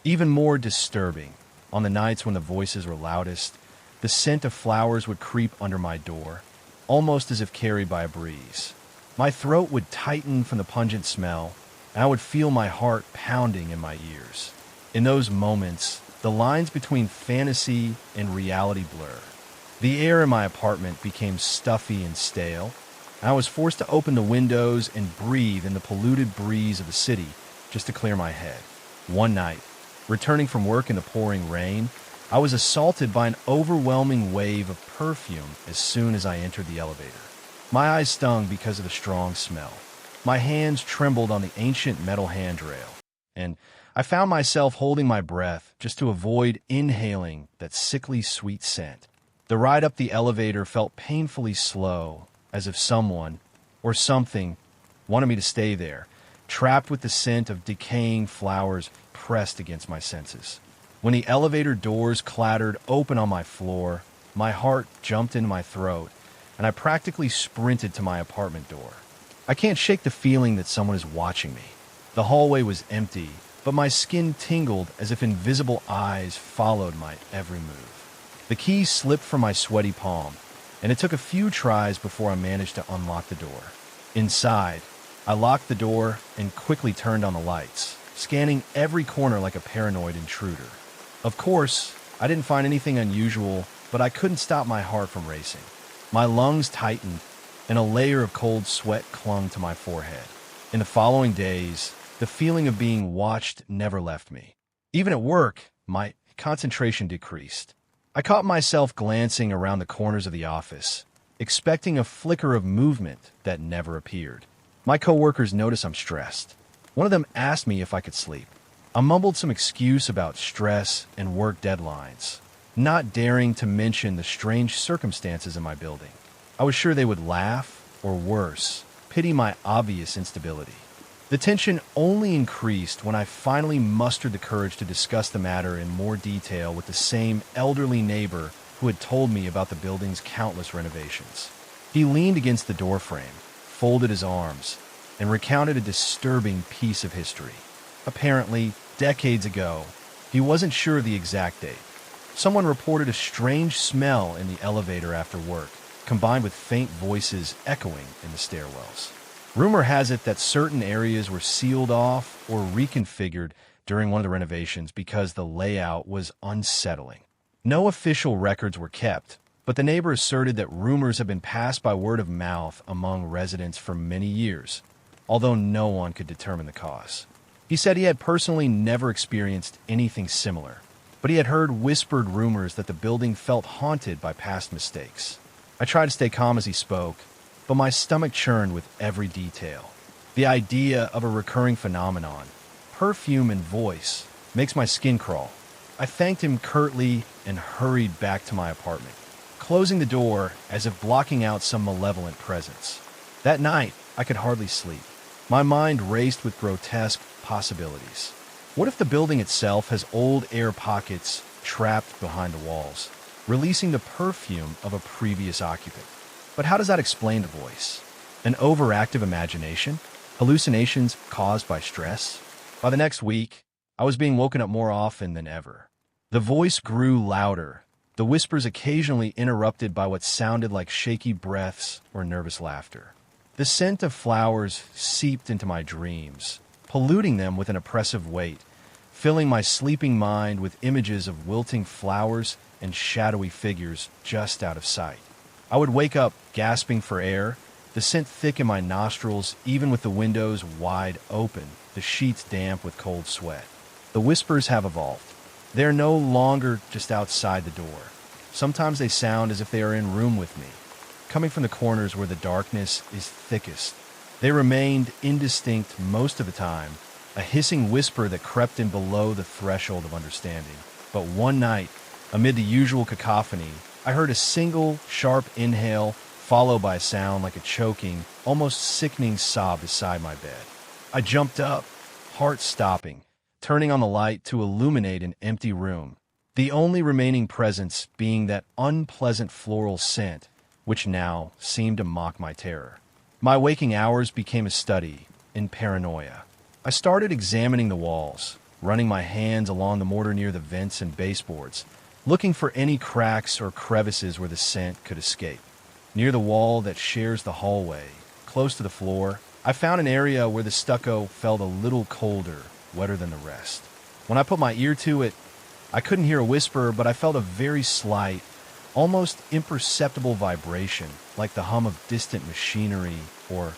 Even more disturbing, on the nights when the voices were loudest, the scent of flowers would creep under my door, almost as if carried by a breeze. My throat would tighten from the pungent smell, and I would feel my heart pounding in my ears. In those moments, the lines between fantasy and reality blur. The air in my apartment became stuffy and stale, and I was forced to open the windows and breathe in the polluted breeze of the city just to clear my head. One night, returning from work in the pouring rain, I was assaulted by an overwhelming wave of perfume as soon as I entered the elevator. My eyes stung because of the strong smell. My hands trembled on the ancient metal handrail, and I found myself holding my breath just to avoid inhaling that sickly sweet scent. The ride up the elevator felt painfully slow, as if someone or something wanted me to stay there, trapped with the scent of decaying flowers pressed against my senses. When the elevator doors clattered open on my floor, my heart jumped into my throat, and I practically sprinted to my apartment door. I can't shake the feeling that someone is watching me. The hallway was empty, but my skin tingled as if invisible eyes followed my every move. The key slipped from my sweaty palm, and it took a few tries before I managed to unlock the door. Inside, I locked the door and quickly turned on the lights, scanning every corner like a paranoid intruder. Of course, I didn't find anything unusual, but I couldn't stop my heart from racing. My lungs tightened, and a layer of cold sweat clung to my forehead. In the following days, the feeling of being watched never left me. Even at work, my concentration decreased. I caught myself glancing around the corners of the office, expecting a flicker of movement that never appeared. My coworkers noticed I'm stressed. One of them asked me if I could sleep. I mumbled some excuse about stress and work deadlines, not daring to mention the strange circumstances in my building. I was sure they would laugh, or worse, pity my obvious instability. The tension only increased when I finally mustered the courage to discuss the matter in more detail with the same elderly neighbor who had told me about the building's countless renovations. He leaned against the doorframe, folded his arms, and recounted a disturbing piece of history. Apparently, decades ago, he wasn't sure of the exact date. Someone reported a strange smell in the elevator after work, combined with faint voices echoing in the stairwells. Rumor has it that certain areas were sealed off or reconfigured during one of the renovations because the layout was unsettling. No official records were kept, but the neighbor asserted that rumors have been passed by word of mouth among residents for many years, although no one could determine the cause. He said he had personally never experienced anything similar, but he had heard whispered rumors that the building felt haunted by past mistakes. I tried to stay calm as he spoke, but my stomach churned with every detail. The idea of a recurring phenomenon, perfume and voice, makes my skin crawl. I thanked him curtly and hurried back to my apartment, closing the door as if blocking out some malevolent presence. That night, I could hardly sleep. My mind raced with grotesque, possibilities. What if the building itself has old air pockets trapped behind the walls, releasing the perfume of a previous occupant? But how does that explain the voice? An overactive imagination? Hallucinations caused by stress? By the next week, I was being woken up more often than ever. The voice grew louder, the whispers occasionally interrupted by what sounded like shaky breaths or nervous laughter. The scent of flowers seeped into my dreams, polluting them with an oppressive weight, filling my sleeping mind with images of wilting flowers and shadowy figures just out of sight. I would wake up gasping for air, the scent thick in my nostrils even with the windows wide open, the sheets damp with cold sweat. The whispers have evolved. They're no longer just outside the door. Sometimes they sound as if they are in room with me, coming from the corners where the darkness is thickest. They remained indistinct most of the time, a hissing whisper that crept in below the threshold of understanding. But one night, amid the usual cacophony, I heard a single, sharp inhale, followed by a sound like a choking, almost sickening sob beside my bed. I jumped up, heart stopping, turning on the light to illuminate an empty room, the only remaining presence being that unpleasant floral scent, which now seemed to mock my terror. My waking hours became a study in paranoia. I started examining the walls, running my hands along the mortar near the vents and baseboards, looking for any cracks or crevices where the scent could escape. Near the wall that shares the hallway, close to the floor, I found an area where the stucco felt a little colder, wetter than the rest. When I put my ear to it, I couldn't hear a whisper, but I felt a very slight, almost imperceptible vibration, like the hum of distant machinery or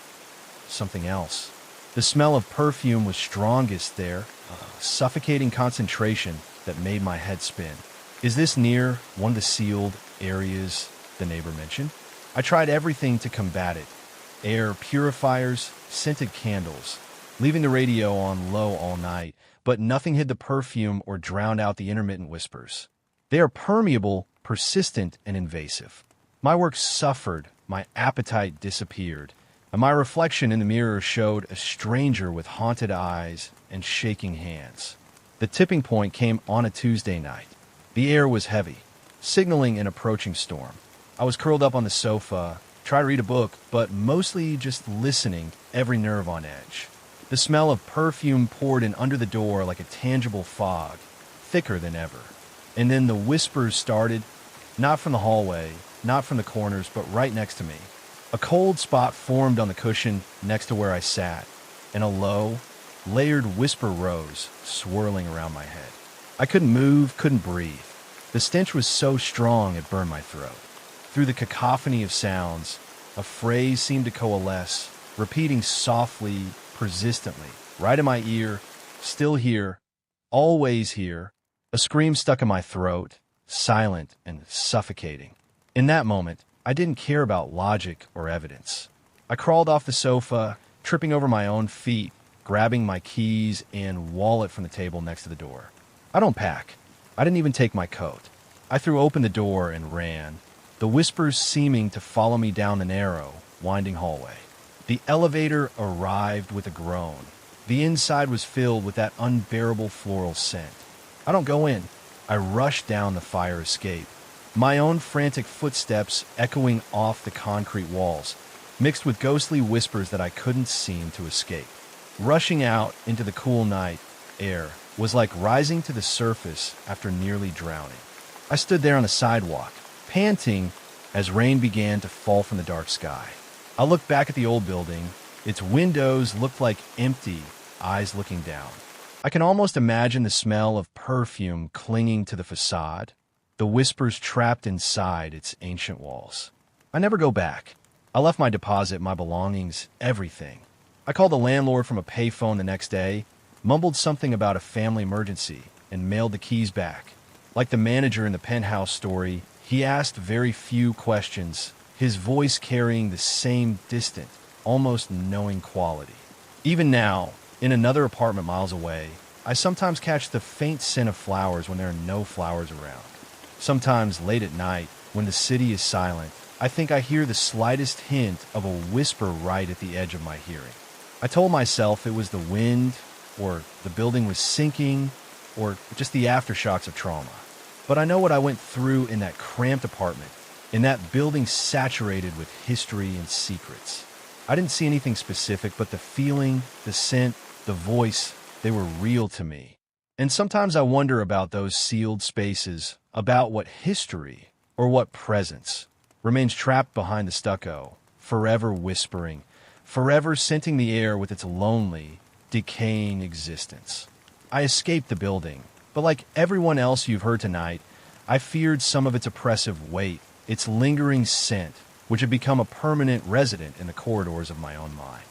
something else. The smell of perfume was strongest there, a suffocating concentration that made my head spin. Is this near one of the sealed areas the neighbor mentioned? I tried everything to combat it. Air purifiers, scented candles, leaving the radio on low all night, but nothing hid the perfume or drowned out the intermittent whispers. They are permeable, persistent, and invasive. My work suffered, my appetite disappeared, and my reflection in the mirror showed a stranger with haunted eyes and shaking hands. The tipping point came on a Tuesday night. The air was heavy, signaling an approaching storm. I was curled up on the sofa, tried to read a book, but mostly just listening, every nerve on edge. The smell of perfume poured in under the door like a tangible fog, thicker than ever. And then the whispers started, not from the hallway, not from the corners, but right next to me. A cold spot formed on the cushion next to where I sat, and a low, layered whisper rose, swirling around my head. I couldn't move, couldn't breathe. The stench was so strong it burned my throat. Through the cacophony of sounds, a phrase seemed to coalesce, repeating softly, persistently, right in my ear, still here, always here. A scream stuck in my throat, silent and suffocating. In that moment, I didn't care about logic or evidence. I crawled off the sofa, tripping over my own feet, grabbing my keys and wallet from the table next to the door. I don't pack. I didn't even take my coat. I threw open the door and ran, the whispers seeming to follow me down the narrow, winding hallway. The elevator arrived with a groan. The inside was filled with that unbearable floral scent. I don't go in. I rush down the fire escape, my own frantic footsteps echoing off the concrete walls, mixed with ghostly whispers that I couldn't seem to escape. Rushing out into the cool night air was like rising to the surface after nearly drowning. I stood there on the sidewalk, panting as rain began to fall from the dark sky. I looked back at the old building. Its windows looked like empty eyes looking down. I can almost imagine the smell of perfume clinging to the facade, the whispers trapped inside its ancient walls. I never go back. I left my deposit, my belongings, everything. I called the landlord from a payphone the next day, mumbled something about a family emergency, and mailed the keys back. Like the manager in the penthouse story, he asked very few questions, his voice carrying the same distant, almost knowing quality. Even now, in another apartment miles away, I sometimes catch the faint scent of flowers when there are no flowers around. Sometimes late at night, when the city is silent, I think I hear the slightest hint of a whisper right at the edge of my hearing. I told myself it was the wind, or the building was sinking, or just the aftershocks of trauma. But I know what I went through in that cramped apartment, in that building saturated with history and secrets. I didn't see anything specific, but the feeling, the scent, the voice, they were real to me. And sometimes I wonder about those sealed spaces, about what history, or what presence, remains trapped behind the stucco, forever whispering, forever scenting the air with its lonely, decaying existence. I escaped the building, but like everyone else you've heard tonight, I feared some of its oppressive weight, its lingering scent, which had become a permanent resident in the corridors of my own mind.